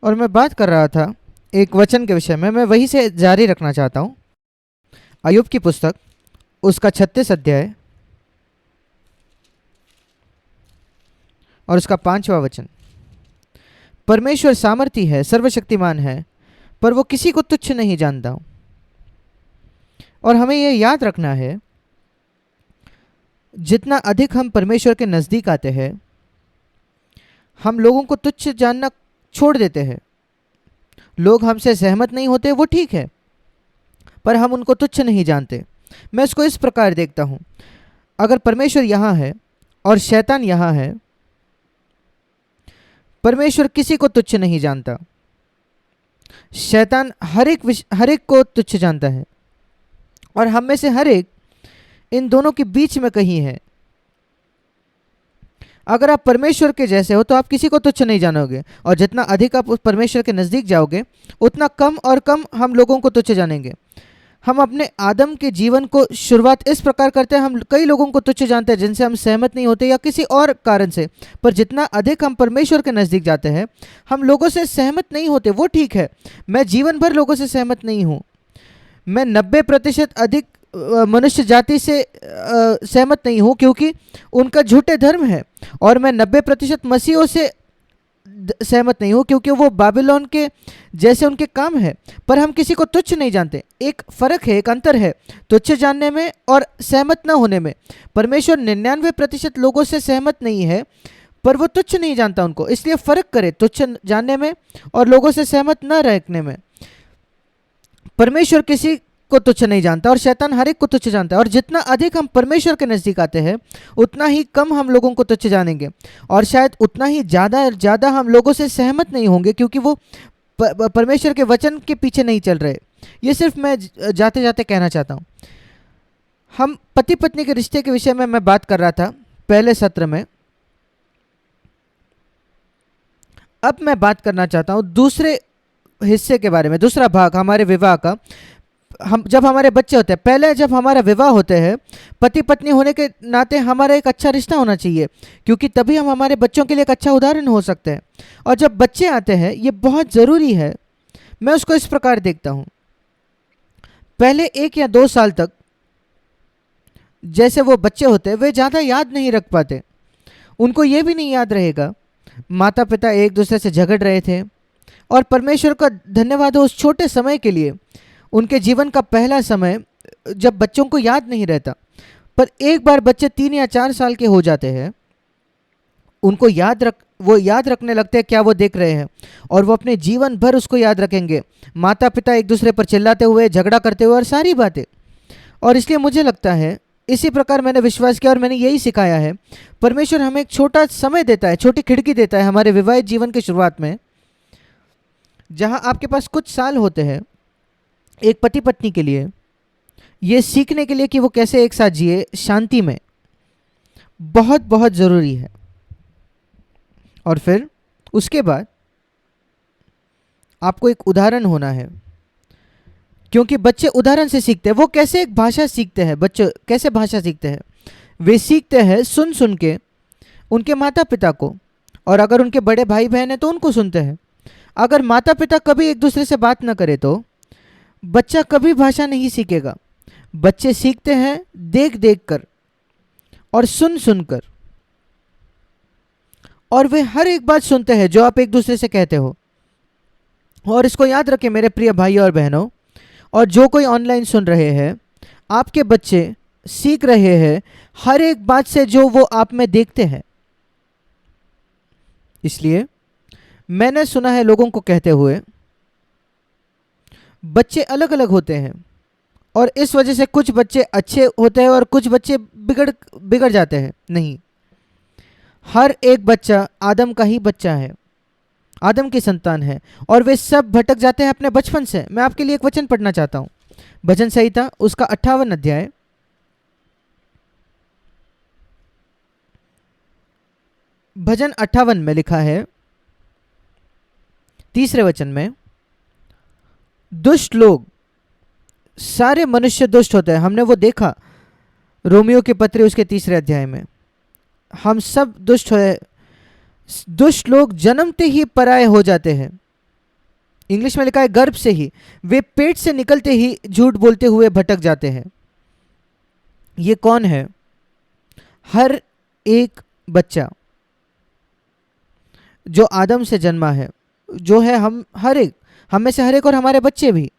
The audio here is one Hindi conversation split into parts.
और मैं बात कर रहा था एक वचन के विषय में, मैं वहीं से जारी रखना चाहता हूँ। अय्यूब की पुस्तक, उसका 36 अध्याय और उसका 5वां वचन। परमेश्वर सामर्थी है, सर्वशक्तिमान है, पर वो किसी को तुच्छ नहीं जानता। और हमें यह याद रखना है, जितना अधिक हम परमेश्वर के नज़दीक आते हैं, हम लोगों को तुच्छ जानना छोड़ देते हैं। लोग हमसे सहमत नहीं होते, वो ठीक है, पर हम उनको तुच्छ नहीं जानते। मैं इसको इस प्रकार देखता हूँ, अगर परमेश्वर यहाँ है और शैतान यहाँ है, परमेश्वर किसी को तुच्छ नहीं जानता। शैतान हर एक को तुच्छ जानता है, और हम में से हर एक इन दोनों के बीच में कहीं है। अगर आप परमेश्वर के जैसे हो तो आप किसी को तुच्छ नहीं जानोगे, और जितना अधिक आप उस परमेश्वर के नज़दीक जाओगे, उतना कम और कम हम लोगों को तुच्छ जानेंगे। हम अपने आदम के जीवन को शुरुआत इस प्रकार करते हैं, हम कई लोगों को तुच्छ जानते हैं जिनसे हम सहमत नहीं होते या किसी और कारण से। पर जितना अधिक हम परमेश्वर के नज़दीक जाते हैं, हम लोगों से सहमत नहीं होते, वो ठीक है। मैं जीवन भर लोगों से सहमत नहीं हूँ। मैं 90% अधिक मनुष्य जाति से सहमत नहीं हूँ, क्योंकि उनका झूठे धर्म है। और मैं 90% मसीहों से सहमत नहीं हूँ, क्योंकि वो बाबिलोन के जैसे उनके काम है। पर हम किसी को तुच्छ नहीं जानते। एक फ़र्क है, एक अंतर है तुच्छ जानने में और सहमत न होने में। परमेश्वर 99% लोगों से सहमत नहीं है, पर वो तुच्छ नहीं जानता उनको। इसलिए फ़र्क करे तुच्छ जानने में और लोगों से सहमत न रखने में। परमेश्वर किसी को तुच्छ नहीं जानता और शैतान हर एक को तुच्छ जानता है। और जितना अधिक हम परमेश्वर के नज़दीक आते हैं, उतना ही कम हम लोगों को तुच्छ जानेंगे, और शायद उतना ही ज़्यादा हम लोगों से सहमत नहीं होंगे, क्योंकि वो परमेश्वर के वचन के पीछे नहीं चल रहे। ये सिर्फ मैं जाते जाते कहना चाहता हूँ। हम पति पत्नी के रिश्ते के विषय में मैं बात कर रहा था पहले सत्र में। अब मैं बात करना चाहता हूँ दूसरे हिस्से के बारे में, दूसरा भाग हमारे विवाह का। हम जब हमारे बच्चे होते हैं, पहले जब हमारा विवाह होते हैं, पति पत्नी होने के नाते हमारा एक अच्छा रिश्ता होना चाहिए, क्योंकि तभी हम हमारे बच्चों के लिए एक अच्छा उदाहरण हो सकते हैं। और जब बच्चे आते हैं, ये बहुत ज़रूरी है। मैं उसको इस प्रकार देखता हूँ, पहले 1 या 2 साल तक जैसे वो बच्चे होते हैं, वे ज़्यादा याद नहीं रख पाते। उनको ये भी नहीं याद रहेगा माता पिता एक दूसरे से झगड़ रहे थे। और परमेश्वर का धन्यवाद हो उस छोटे समय के लिए, उनके जीवन का पहला समय जब बच्चों को याद नहीं रहता। पर एक बार बच्चे 3 या 4 साल के हो जाते हैं, उनको वो याद रखने लगते हैं क्या वो देख रहे हैं, और वो अपने जीवन भर उसको याद रखेंगे। माता पिता एक दूसरे पर चिल्लाते हुए, झगड़ा करते हुए, और सारी बातें। और इसलिए मुझे लगता है, इसी प्रकार मैंने विश्वास किया और मैंने यही सिखाया है, परमेश्वर हमें एक छोटा समय देता है, छोटी खिड़की देता है हमारे विवाहित जीवन की शुरुआत में, जहाँ आपके पास कुछ साल होते हैं एक पति पत्नी के लिए, ये सीखने के लिए कि वो कैसे एक साथ जिए शांति में। बहुत बहुत ज़रूरी है। और फिर उसके बाद आपको एक उदाहरण होना है, क्योंकि बच्चे उदाहरण से सीखते हैं। वो कैसे एक भाषा सीखते हैं, बच्चे कैसे भाषा सीखते हैं? वे सीखते हैं सुन सुन के उनके माता पिता को, और अगर उनके बड़े भाई बहन हैं तो उनको सुनते हैं। अगर माता पिता कभी एक दूसरे से बात ना करे तो बच्चा कभी भाषा नहीं सीखेगा। बच्चे सीखते हैं देख देख कर और सुन सुन कर, और वे हर एक बात सुनते हैं जो आप एक दूसरे से कहते हो। और इसको याद रखें मेरे प्रिय भाइयों और बहनों, और जो कोई ऑनलाइन सुन रहे हैं, आपके बच्चे सीख रहे हैं हर एक बात से जो वो आप में देखते हैं। इसलिए मैंने सुना है लोगों को कहते हुए, बच्चे अलग अलग होते हैं, और इस वजह से कुछ बच्चे अच्छे होते हैं और कुछ बच्चे बिगड़ जाते हैं। नहीं, हर एक बच्चा आदम का ही बच्चा है, आदम की संतान है, और वे सब भटक जाते हैं अपने बचपन से। मैं आपके लिए एक वचन पढ़ना चाहता हूँ, भजन संहिता उसका 58 अध्याय, भजन 58 में लिखा है 3 वचन में, दुष्ट लोग, सारे मनुष्य दुष्ट होते हैं। हमने वो देखा रोमियो के पत्र उसके 3 अध्याय में, हम सब दुष्ट हुए। दुष्ट लोग जन्मते ही पराये हो जाते हैं। इंग्लिश में लिखा है गर्भ से ही, वे पेट से निकलते ही झूठ बोलते हुए भटक जाते हैं। ये कौन है? हर एक बच्चा जो आदम से जन्मा है, जो है हम में से हर एक, और हमारे बच्चे भी,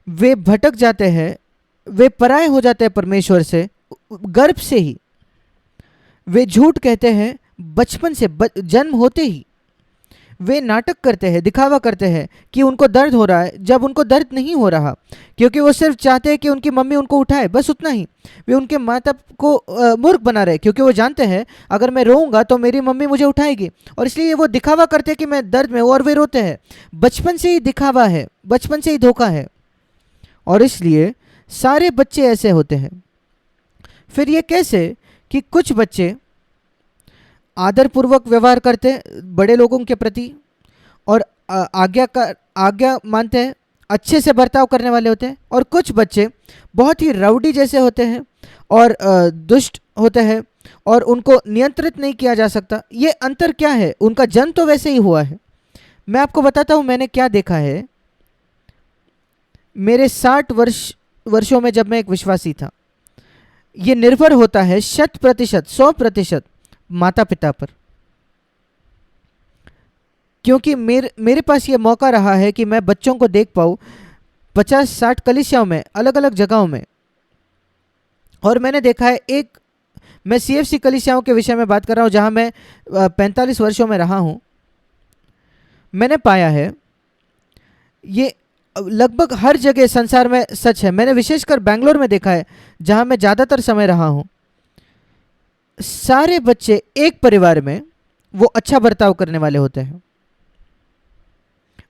वे भटक जाते हैं, वे पराये हो जाते हैं परमेश्वर से गर्भ से ही। वे झूठ कहते हैं बचपन से, जन्म होते ही। वे नाटक करते हैं, दिखावा करते हैं कि उनको दर्द हो रहा है, जब उनको दर्द नहीं हो रहा, क्योंकि वो सिर्फ चाहते हैं कि उनकी मम्मी उनको उठाए, बस उतना ही। वे उनके माता को मूर्ख बना रहे, क्योंकि वो जानते हैं अगर मैं रोऊंगा तो मेरी मम्मी मुझे उठाएगी, और इसलिए वो दिखावा करते हैं कि मैं दर्द में हूँ, और वे रोते हैं। बचपन से ही दिखावा है, बचपन से ही धोखा है, और इसलिए सारे बच्चे ऐसे होते हैं। फिर ये कैसे कि कुछ बच्चे आदरपूर्वक व्यवहार करते हैं बड़े लोगों के प्रति, और आज्ञा मानते हैं, अच्छे से बर्ताव करने वाले होते हैं, और कुछ बच्चे बहुत ही राउडी जैसे होते हैं और दुष्ट होते हैं, और उनको नियंत्रित नहीं किया जा सकता। ये अंतर क्या है? उनका जन्म तो वैसे ही हुआ है। मैं आपको बताता हूँ मैंने क्या देखा है। मेरे 60 वर्षों में जब मैं एक विश्वासी था, ये निर्भर होता है 100%, 100% माता पिता पर, क्योंकि मेरे पास ये मौका रहा है कि मैं बच्चों को देख पाऊँ 50-60 कलीसियाओं में, अलग अलग जगहों में। और मैंने देखा है, मैं CFC कलीसियाओं के विषय में बात कर रहा हूँ जहाँ मैं 45 वर्षों में रहा हूँ। मैंने पाया है ये लगभग हर जगह संसार में सच है। मैंने विशेषकर बेंगलोर में देखा है जहाँ मैं ज़्यादातर समय रहा हूँ। सारे बच्चे एक परिवार में वो अच्छा बर्ताव करने वाले होते हैं,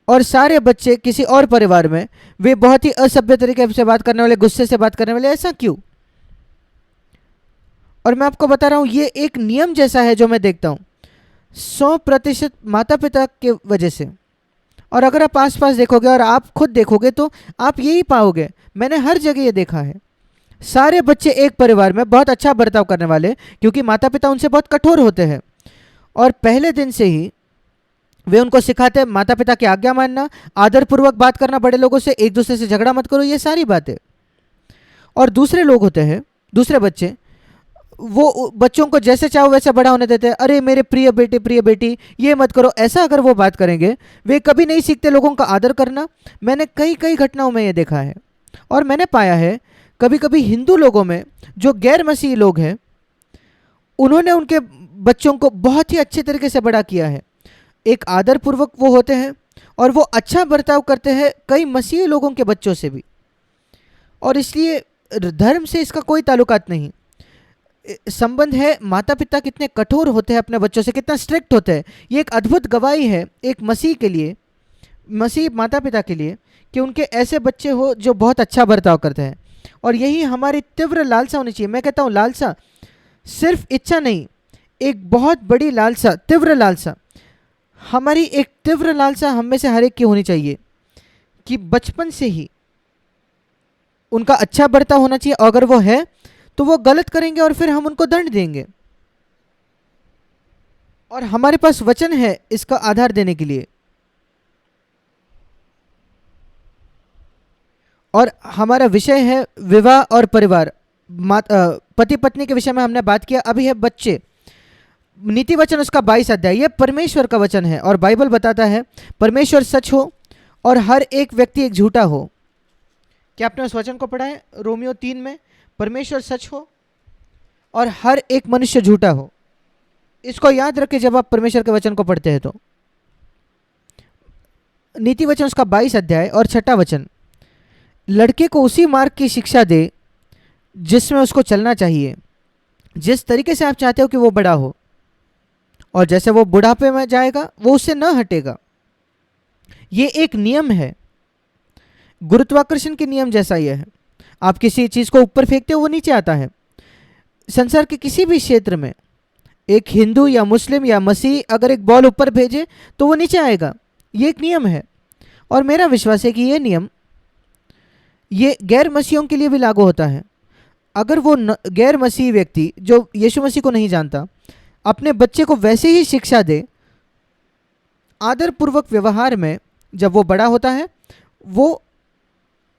और सारे बच्चे किसी और परिवार में वे बहुत ही असभ्य तरीके से बात करने वाले, गुस्से से बात करने वाले। ऐसा क्यों? और मैं आपको बता रहा हूँ ये एक नियम जैसा है जो मैं देखता हूँ, 100% माता पिता के वजह से। और अगर आप आसपास देखोगे और आप खुद देखोगे तो आप यही पाओगे। मैंने हर जगह ये देखा है, सारे बच्चे एक परिवार में बहुत अच्छा बर्ताव करने वाले, क्योंकि माता पिता उनसे बहुत कठोर होते हैं, और पहले दिन से ही वे उनको सिखाते हैं माता पिता की आज्ञा मानना, आदरपूर्वक बात करना, बड़े लोगों से, एक दूसरे से झगड़ा मत करो, ये सारी बातें। और दूसरे लोग होते हैं, दूसरे बच्चे, वो बच्चों को जैसे चाहो वैसे बड़ा होने देते हैं। अरे मेरे प्रिय बेटे, प्रिय बेटी, ये मत करो, ऐसा अगर वो बात करेंगे, वे कभी नहीं सीखते लोगों का आदर करना। मैंने कई कई घटनाओं में ये देखा है। और मैंने पाया है कभी कभी हिंदू लोगों में जो गैर मसीही लोग हैं, उन्होंने उनके बच्चों को बहुत ही अच्छे तरीके से बड़ा किया है। एक आदरपूर्वक वो होते हैं, और वो अच्छा बर्ताव करते हैं कई मसीही लोगों के बच्चों से भी। और इसलिए धर्म से इसका कोई ताल्लुकात नहीं, संबंध है माता पिता कितने कठोर होते हैं अपने बच्चों से, कितना स्ट्रिक्ट होते हैं। ये एक अद्भुत गवाही है एक मसीह के लिए, मसीह माता पिता के लिए, कि उनके ऐसे बच्चे हो जो बहुत अच्छा बर्ताव करते हैं। और यही हमारी तीव्र लालसा होनी चाहिए। मैं कहता हूँ लालसा, सिर्फ इच्छा नहीं, एक बहुत बड़ी लालसा, तीव्र लालसा। हमारी एक तीव्र लालसा हम में से हर एक की होनी चाहिए कि बचपन से ही उनका अच्छा बर्ताव होना चाहिए। अगर वो है तो वो गलत करेंगे और फिर हम उनको दंड देंगे, और हमारे पास वचन है इसका आधार देने के लिए। और हमारा विषय है विवाह और परिवार। पति पत्नी के विषय में हमने बात किया। अभी है बच्चे। नीति वचन उसका 22 अध्याय, यह परमेश्वर का वचन है, और बाइबल बताता है परमेश्वर सच हो और हर एक व्यक्ति एक झूठा हो। क्या आपने उस वचन को पढ़ा है? रोमियो 3 में परमेश्वर सच हो और हर एक मनुष्य झूठा हो। इसको याद रखें जब आप परमेश्वर के वचन को पढ़ते हैं तो। नीति वचन उसका 22 अध्याय और 6वां वचन, लड़के को उसी मार्ग की शिक्षा दे जिसमें उसको चलना चाहिए, जिस तरीके से आप चाहते हो कि वो बड़ा हो, और जैसे वो बुढ़ापे में जाएगा वो उससे न हटेगा। ये एक नियम है, गुरुत्वाकर्षण के नियम जैसा यह है। आप किसी चीज़ को ऊपर फेंकते हो वो नीचे आता है। संसार के किसी भी क्षेत्र में एक हिंदू या मुस्लिम या मसीह अगर एक बॉल ऊपर भेजे तो वो नीचे आएगा। ये एक नियम है, और मेरा विश्वास है कि ये नियम ये गैर मसीहियों के लिए भी लागू होता है। अगर वो गैर मसीही व्यक्ति जो यीशु मसीह को नहीं जानता अपने बच्चे को वैसे ही शिक्षा दे, आदरपूर्वक व्यवहार में, जब वो बड़ा होता है वो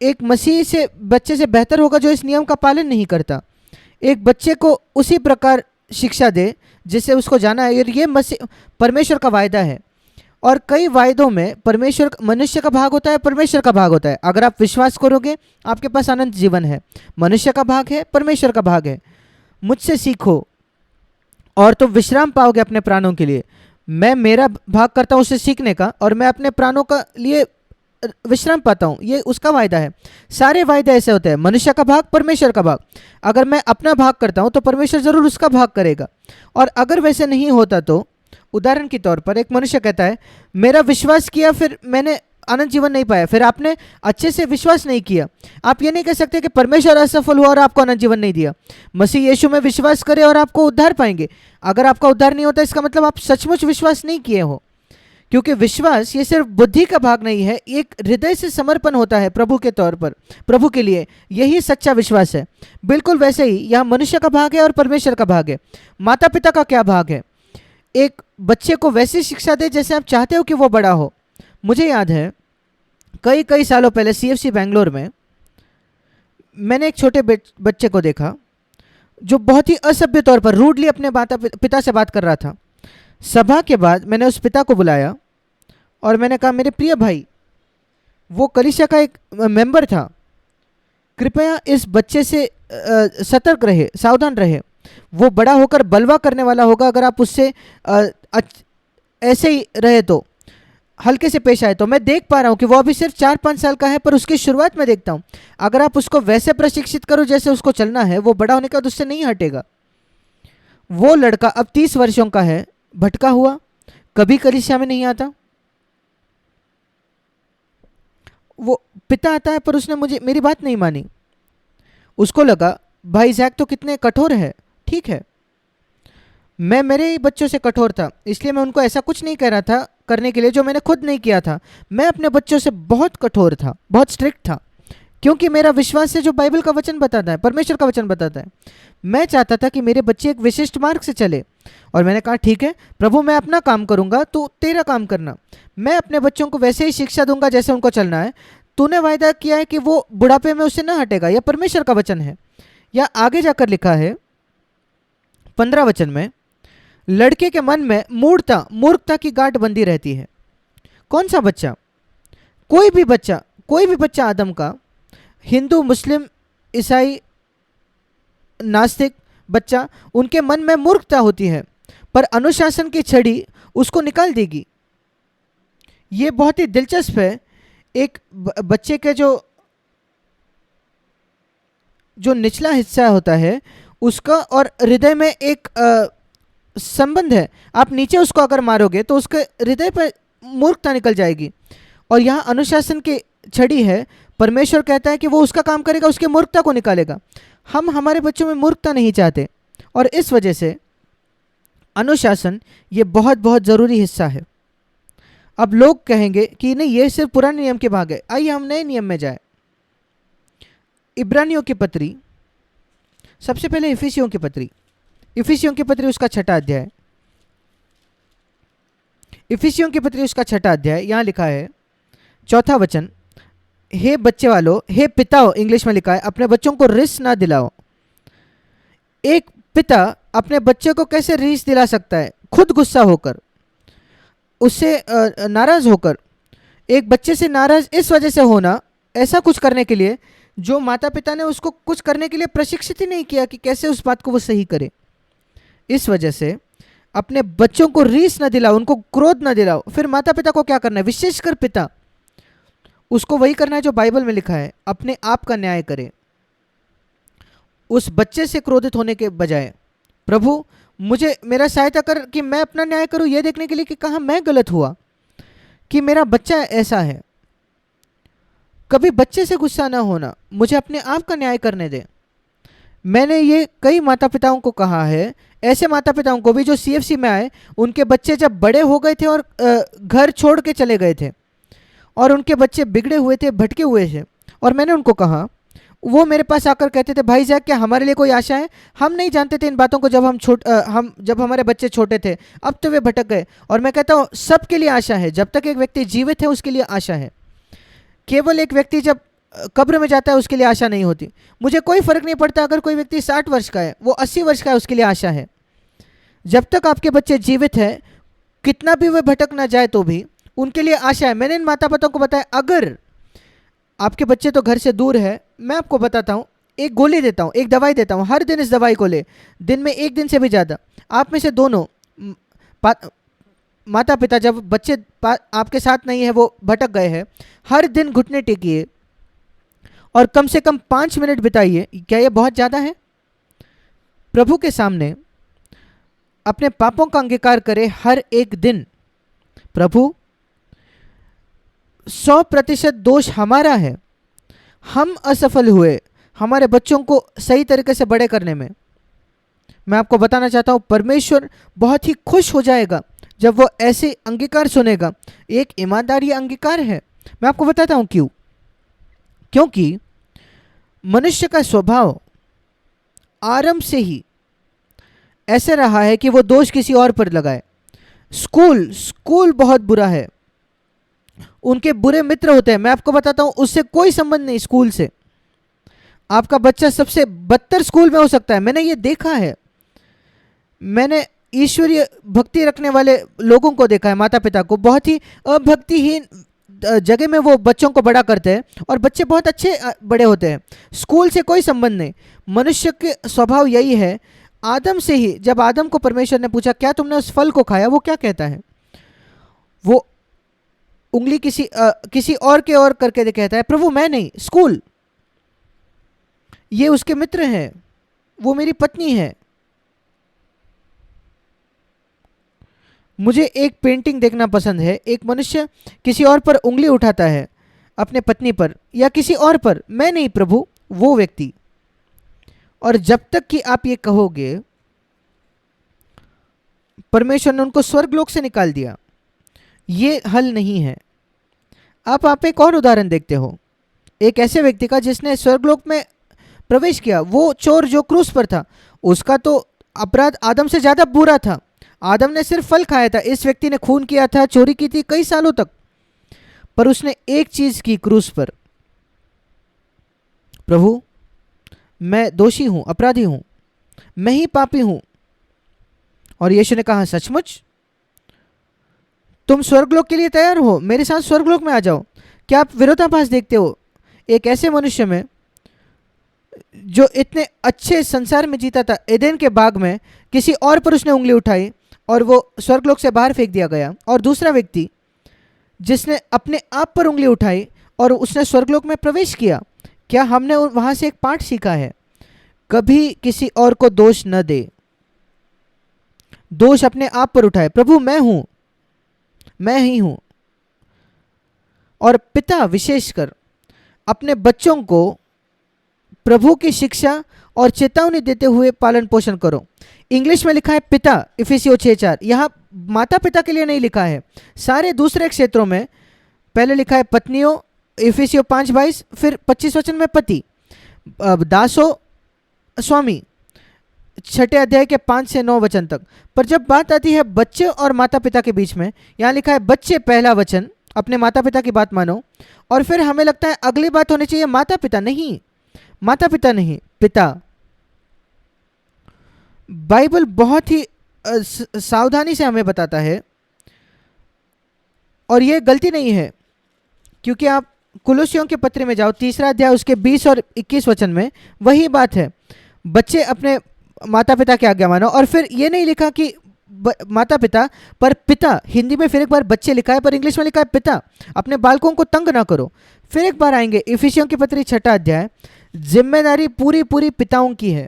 एक मसीह से बच्चे से बेहतर होगा जो इस नियम का पालन नहीं करता। एक बच्चे को उसी प्रकार शिक्षा दे जिससे उसको जाना है, और ये मसीह परमेश्वर का वायदा है। और कई वायदों में परमेश्वर मनुष्य का भाग होता है, परमेश्वर का भाग होता है। अगर आप विश्वास करोगे आपके पास अनंत जीवन है। मनुष्य का भाग है, परमेश्वर का भाग है। मुझसे सीखो और तुम विश्राम पाओगे अपने प्राणों के लिए। मैं मेरा भाग करता हूँ उससे सीखने का, और मैं अपने प्राणों का लिए विश्राम पाता हूँ। ये उसका वायदा है। सारे वायदे ऐसे होते हैं, मनुष्य का भाग, परमेश्वर का भाग। अगर मैं अपना भाग करता हूँ तो परमेश्वर जरूर उसका भाग करेगा। और अगर वैसे नहीं होता तो उदाहरण के तौर पर एक मनुष्य कहता है मेरा विश्वास किया फिर मैंने अनंत जीवन नहीं पाया, फिर आपने अच्छे से विश्वास नहीं किया। आप ये नहीं कह सकते कि परमेश्वर असफल हुआ और आपको अनंत जीवन नहीं दिया। मसीह यीशु में विश्वास करें और आपको उद्धार पाएंगे। अगर आपका उद्धार नहीं होता इसका मतलब आप सचमुच विश्वास नहीं किए हो, क्योंकि विश्वास ये सिर्फ बुद्धि का भाग नहीं है, एक हृदय से समर्पण होता है प्रभु के तौर पर, प्रभु के लिए। यही सच्चा विश्वास है। बिल्कुल वैसे ही यहाँ मनुष्य का भाग है और परमेश्वर का भाग है। माता पिता का क्या भाग है? एक बच्चे को वैसी शिक्षा दे जैसे आप चाहते हो कि वो बड़ा हो। मुझे याद है कई कई सालों पहले CFC बेंगलोर में मैंने एक छोटे बच्चे को देखा जो बहुत ही असभ्य तौर पर रूडली अपने माता पिता से बात कर रहा था। सभा के बाद मैंने उस पिता को बुलाया और मैंने कहा मेरे प्रिय भाई, वो कलीसिया का एक मेंबर था, कृपया इस बच्चे से सतर्क रहे, सावधान रहे। वो बड़ा होकर बलवा करने वाला होगा अगर आप उससे ऐसे ही रहे तो, हल्के से पेश आए तो। मैं देख पा रहा हूँ कि वो अभी सिर्फ 4-5 साल का है, पर उसकी शुरुआत में देखता हूँ। अगर आप उसको वैसे प्रशिक्षित करो जैसे उसको चलना है, वो बड़ा होने के बाद उससे नहीं हटेगा। वो लड़का अब 30 वर्षों का है, भटका हुआ, कभी कलीसिया में नहीं आता। वो पिता आता है पर उसने मेरी बात नहीं मानी। उसको लगा भाई जैक तो कितने कठोर है। ठीक है, मैं मेरे ही बच्चों से कठोर था, इसलिए मैं उनको ऐसा कुछ नहीं कह रहा था करने के लिए जो मैंने खुद नहीं किया था। मैं अपने बच्चों से बहुत कठोर था, बहुत स्ट्रिक्ट था, क्योंकि मेरा विश्वास है जो बाइबल का वचन बताता है, परमेश्वर का वचन बताता है। मैं चाहता था कि मेरे बच्चे एक विशिष्ट मार्ग से चले। और मैंने कहा ठीक है प्रभु, मैं अपना काम करूंगा, तो तेरा काम करना। मैं अपने बच्चों को वैसे ही शिक्षा दूंगा जैसे उनको चलना है। तूने वायदा किया है कि वो बुढ़ापे में उससे ना हटेगा, यह परमेश्वर का वचन है। या आगे जाकर लिखा है 15 वचन में, लड़के के मन में मूर्खता की गांठ बंधी रहती है। कौन सा बच्चा? कोई भी बच्चा आदम का, हिंदू, मुस्लिम, ईसाई, नास्तिक बच्चा, उनके मन में मूर्खता होती है, पर अनुशासन की छड़ी उसको निकाल देगी। ये बहुत ही दिलचस्प है। एक बच्चे के जो निचला हिस्सा होता है उसका और हृदय में एक संबंध है। आप नीचे उसको अगर मारोगे तो उसके हृदय पर मूर्खता निकल जाएगी। और यहाँ अनुशासन की छड़ी है। परमेश्वर कहता है कि वो उसका काम करेगा, उसके मूर्खता को निकालेगा। हम हमारे बच्चों में मूर्खता नहीं चाहते, और इस वजह से अनुशासन ये बहुत बहुत ज़रूरी हिस्सा है। अब लोग कहेंगे कि नहीं, ये सिर्फ पुराने नियम के भाग है। आइए हम नए नियम में जाए। इब्रानियों की पत्री, सबसे पहले इफिसियों की पत्री उसका 6वां अध्याय। इफिसियों की पत्री उसका 6वां अध्याय। यहाँ लिखा है 4वां वचन, हे बच्चे वालों, हे पिताओं, इंग्लिश में लिखा है, अपने बच्चों को रिस ना दिलाओ। एक पिता अपने बच्चे को कैसे रीस दिला सकता है? खुद गुस्सा होकर, उससे नाराज होकर। एक बच्चे से नाराज इस वजह से होना, ऐसा कुछ करने के लिए जो माता पिता ने उसको कुछ करने के लिए प्रशिक्षित ही नहीं किया कि कैसे उस बात को वो सही करे। इस वजह से अपने बच्चों को रीस न दिलाओ, उनको क्रोध न दिलाओ। फिर माता पिता को क्या करना है? विशेषकर पिता, उसको वही करना है जो बाइबल में लिखा है, अपने आप का न्याय करे। उस बच्चे से क्रोधित होने के बजाय, प्रभु मुझे मेरा सहायता कर कि मैं अपना न्याय करूं, यह देखने के लिए कि कहाँ मैं गलत हुआ, कि मेरा बच्चा ऐसा है। कभी बच्चे से गुस्सा ना होना, मुझे अपने आप का न्याय करने दे। मैंने ये कई माता पिताओं को कहा है, ऐसे माता पिताओं को भी जो CFC में आए, उनके बच्चे जब बड़े हो गए थे और घर छोड़ के चले गए थे, और उनके बच्चे बिगड़े हुए थे, भटके हुए थे, और मैंने उनको कहा वो मेरे पास आकर कहते थे, भाई जैक क्या हमारे लिए कोई आशा है? हम नहीं जानते थे इन बातों को जब हमारे बच्चे छोटे थे। अब तो वे भटक गए। और मैं कहता हूँ सबके लिए आशा है, जब तक एक व्यक्ति जीवित है उसके लिए आशा है। केवल एक व्यक्ति जब कब्र में जाता है उसके लिए आशा नहीं होती। मुझे कोई फर्क नहीं पड़ता अगर कोई व्यक्ति 60 वर्ष का है, वो 80 वर्ष का है, उसके लिए आशा है। जब तक आपके बच्चे जीवित हैं, कितना भी वे भटक ना जाए तो भी उनके लिए आशा है। मैंने इन माता पिता को बताया, अगर आपके बच्चे तो घर से दूर है, मैं आपको बताता हूँ, एक गोली देता हूँ, एक दवाई देता हूँ, हर दिन इस दवाई को ले, दिन में 1 दिन से भी ज़्यादा। आप में से दोनों माता पिता, जब बच्चे आपके साथ नहीं है, वो भटक गए हैं, हर दिन घुटने टेकिए और कम से कम 5 मिनट बिताइए। क्या ये बहुत ज़्यादा है? प्रभु के सामने अपने पापों का अंगीकार करें हर एक दिन। प्रभु, 100% दोष हमारा है, हम असफल हुए हमारे बच्चों को सही तरीके से बड़े करने में। मैं आपको बताना चाहता हूँ, परमेश्वर बहुत ही खुश हो जाएगा जब वो ऐसे अंगीकार सुनेगा। एक ईमानदारी अंगीकार है। मैं आपको बताता हूँ क्यों। क्योंकि मनुष्य का स्वभाव आरंभ से ही ऐसा रहा है कि वो दोष किसी और पर लगाए। स्कूल बहुत बुरा है, उनके बुरे मित्र होते हैं। मैं आपको बताता हूं, उससे कोई संबंध नहीं स्कूल से। आपका बच्चा सबसे बदतर स्कूल में हो सकता है, मैंने ये देखा है। मैंने ईश्वरीय भक्ति रखने वाले लोगों को देखा है, माता पिता को, बहुत ही अभक्तिहीन जगह में वो बच्चों को बड़ा करते हैं और बच्चे बहुत अच्छे बड़े होते हैं। स्कूल से कोई संबंध नहीं। मनुष्य के स्वभाव यही है। आदम से ही, जब आदम को परमेश्वर ने पूछा क्या तुमने उस फल को खाया, वो क्या कहता है? वो उंगली किसी और के और करके कहता है, प्रभु मैं नहीं, स्कूल, ये उसके मित्र हैं, वो मेरी पत्नी है। मुझे एक पेंटिंग देखना पसंद है। एक मनुष्य किसी और पर उंगली उठाता है, अपने पत्नी पर या किसी और पर, मैं नहीं प्रभु, वो व्यक्ति। और जब तक कि आप ये कहोगे, परमेश्वर ने उनको स्वर्गलोक से निकाल दिया, ये हल नहीं है। आप एक और उदाहरण देखते हो, एक ऐसे व्यक्ति का जिसने स्वर्गलोक में प्रवेश किया। वो चोर जो क्रूस पर था, उसका तो अपराध आदम से ज़्यादा बुरा था। आदम ने सिर्फ फल खाया था, इस व्यक्ति ने खून किया था, चोरी की थी कई सालों तक, पर उसने एक चीज़ की क्रूस पर, प्रभु मैं दोषी हूँ, अपराधी हूँ, मैं ही पापी हूँ। और यीशु ने कहा, सचमुच तुम स्वर्गलोक के लिए तैयार हो? मेरे साथ स्वर्गलोक में आ जाओ। क्या आप विरोधाभास देखते हो एक ऐसे मनुष्य में जो इतने अच्छे संसार में जीता था? एदेन के बाग में किसी और पर उसने उंगली उठाई और वो स्वर्गलोक से बाहर फेंक दिया गया। और दूसरा व्यक्ति जिसने अपने आप पर उंगली उठाई और उसने स्वर्गलोक में प्रवेश किया। क्या हमने वहां से एक पाठ सीखा है? कभी किसी और को दोष न दे, दोष अपने आप पर उठाए। प्रभु मैं हूं, मैं ही हूं। और पिता विशेषकर अपने बच्चों को प्रभु की शिक्षा और चेतावनी देते हुए पालन पोषण करो। इंग्लिश में लिखा है पिता, इफिसियों 6:4। यहाँ माता पिता के लिए नहीं लिखा है। सारे दूसरे क्षेत्रों में पहले लिखा है पत्नियों, इफिसियों 5:22, फिर 25 वचन में पति, दासो, स्वामी, 6 अध्याय के 5 से 9 वचन तक। पर जब बात आती है बच्चे और माता पिता के बीच में, यहाँ लिखा है बच्चे पहला वचन, अपने माता पिता की बात मानो। और फिर हमें लगता है अगली बात होनी चाहिए माता पिता। नहीं, माता पिता नहीं, पिता। बाइबल बहुत ही सावधानी से हमें बताता है, और यह गलती नहीं है, क्योंकि आप कुलोसियों के पत्र में जाओ, 3 अध्याय उसके 20 और 21 वचन में वही बात है। बच्चे अपने माता पिता की आज्ञा मानो। और फिर ये नहीं लिखा कि माता पिता पर पिता, हिंदी में फिर एक बार बच्चे लिखा है पर इंग्लिश में लिखा है पिता। अपने बालकों को तंग ना करो। फिर एक बार आएंगे इफिसियों की पत्री 6 अध्याय, जिम्मेदारी पूरी पूरी पिताओं की है।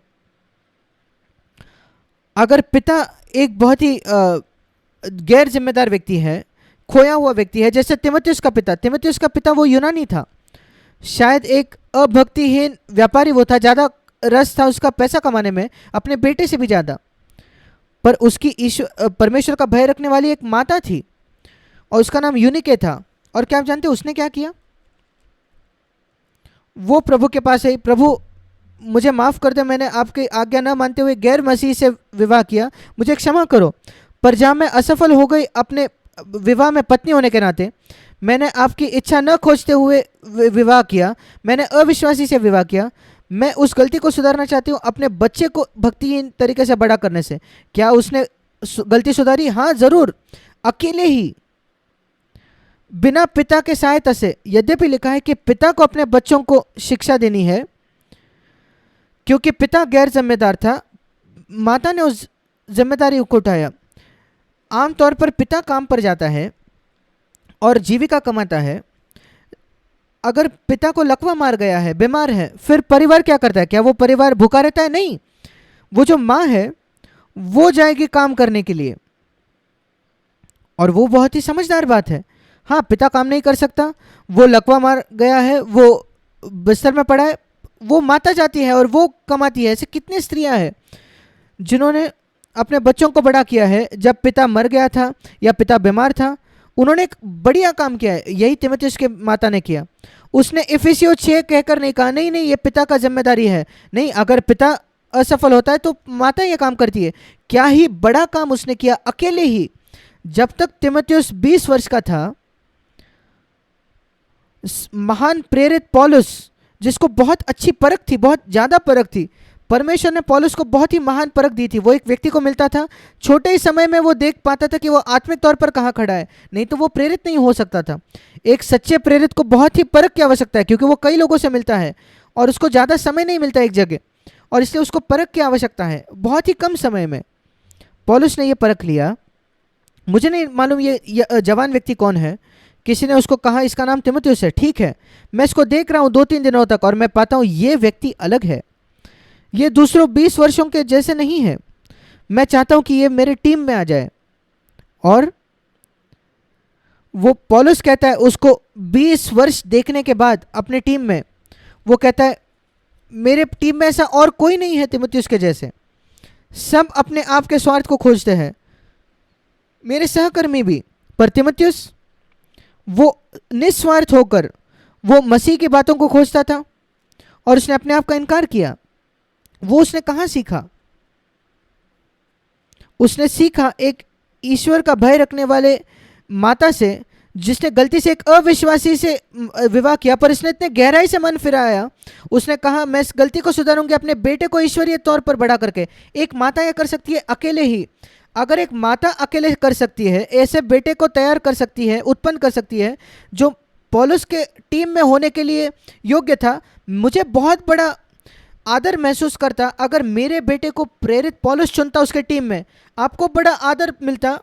अगर पिता एक बहुत ही गैर जिम्मेदार व्यक्ति है, खोया हुआ व्यक्ति है, जैसे तिमुथियुस का पिता वो यूनानी था, शायद एक अभक्तिहीन व्यापारी वो था, ज़्यादा रस था उसका पैसा कमाने में अपने बेटे से भी ज़्यादा, पर उसकी परमेश्वर का भय रखने वाली एक माता थी और उसका नाम यूनिके था। और क्या आप जानते हैं उसने क्या किया? वो प्रभु के पास आई, प्रभु मुझे माफ़ कर दे, मैंने आपकी आज्ञा न मानते हुए गैर मसीह से विवाह किया, मुझे क्षमा करो। पर जहाँ मैं असफल हो गई अपने विवाह में पत्नी होने के नाते, मैंने आपकी इच्छा न खोजते हुए विवाह किया, मैंने अविश्वासी से विवाह किया, मैं उस गलती को सुधारना चाहती हूँ अपने बच्चे को भक्तिहीन तरीके से बड़ा करने से। क्या उसने गलती सुधारी? हाँ ज़रूर, अकेले ही, बिना पिता के सहायता से। यद्यपि लिखा है कि पिता को अपने बच्चों को शिक्षा देनी है, क्योंकि पिता गैर जिम्मेदार था, माता ने उस जिम्मेदारी को उठाया। आमतौर पर पिता काम पर जाता है और जीविका कमाता है। अगर पिता को लकवा मार गया है, बीमार है, फिर परिवार क्या करता है? क्या वो परिवार भूखा रहता है? नहीं, वो जो माँ है वो जाएगी काम करने के लिए, और वो बहुत ही समझदार बात है। हाँ, पिता काम नहीं कर सकता, वो लकवा मार गया है, वो बिस्तर में पड़ा है, वो माता जाती है और वो कमाती है। ऐसे कितनी स्त्रियां हैं जिन्होंने अपने बच्चों को बड़ा किया है। जब पिता मर गया था या पिता बीमार था, उन्होंने एक बढ़िया काम किया है। यही तिमुथियुस के माता ने किया। उसने इफिसियों 6 कहकर नहीं कहा नहीं नहीं ये पिता का जिम्मेदारी है, नहीं, अगर पिता असफल होता है तो माता ये काम करती है। क्या ही बड़ा काम उसने किया अकेले ही। जब तक तिमुथियुस 20 वर्ष का था, महान प्रेरित पौलुस, जिसको बहुत अच्छी परख थी, बहुत ज़्यादा परख थी, परमेश्वर ने पौलुस को बहुत ही महान परख दी थी। वो एक व्यक्ति को मिलता था, छोटे ही समय में वो देख पाता था कि वो आत्मिक तौर पर कहाँ खड़ा है, नहीं तो वो प्रेरित नहीं हो सकता था। एक सच्चे प्रेरित को बहुत ही परख की आवश्यकता है, क्योंकि वो कई लोगों से मिलता है और उसको ज़्यादा समय नहीं मिलता एक जगह, और इसलिए उसको परख की आवश्यकता है। बहुत ही कम समय में पौलुस ने ये परख लिया। मुझे नहीं मालूम ये जवान व्यक्ति कौन है, किसी ने उसको कहा इसका नाम तिमुथियुस है। ठीक है, मैं इसको देख रहा हूँ 2-3 दिनों तक और मैं पाता हूँ ये व्यक्ति अलग है, ये दूसरों 20 वर्षों के जैसे नहीं है। मैं चाहता हूँ कि ये मेरे टीम में आ जाए। और वो पौलुस कहता है उसको 20 वर्ष देखने के बाद अपने टीम में, वो कहता है मेरे टीम में ऐसा और कोई नहीं है तिमुथियुस के जैसे, सब अपने आप के स्वार्थ को खोजते हैं, मेरे सहकर्मी भी। पर तिमुथियुस वो निस्वार्थ होकर वो मसीह की बातों को खोजता था और उसने अपने आप का इनकार किया। वो उसने कहाँ सीखा? उसने सीखा एक ईश्वर का भय रखने वाले माता से, जिसने गलती से एक अविश्वासी से विवाह किया, पर इसने इतने गहराई से मन फिराया। उसने कहा मैं इस गलती को सुधारूंगी अपने बेटे को ईश्वरीय तौर पर बड़ा करके। एक माता यह कर सकती है अकेले ही। अगर एक माता अकेले कर सकती है, ऐसे बेटे को तैयार कर सकती है, उत्पन्न कर सकती है जो पौलुस के टीम में होने के लिए योग्य था, मुझे बहुत बड़ा आदर महसूस करता अगर मेरे बेटे को प्रेरित पौलुस चुनता उसके टीम में। आपको बड़ा आदर मिलता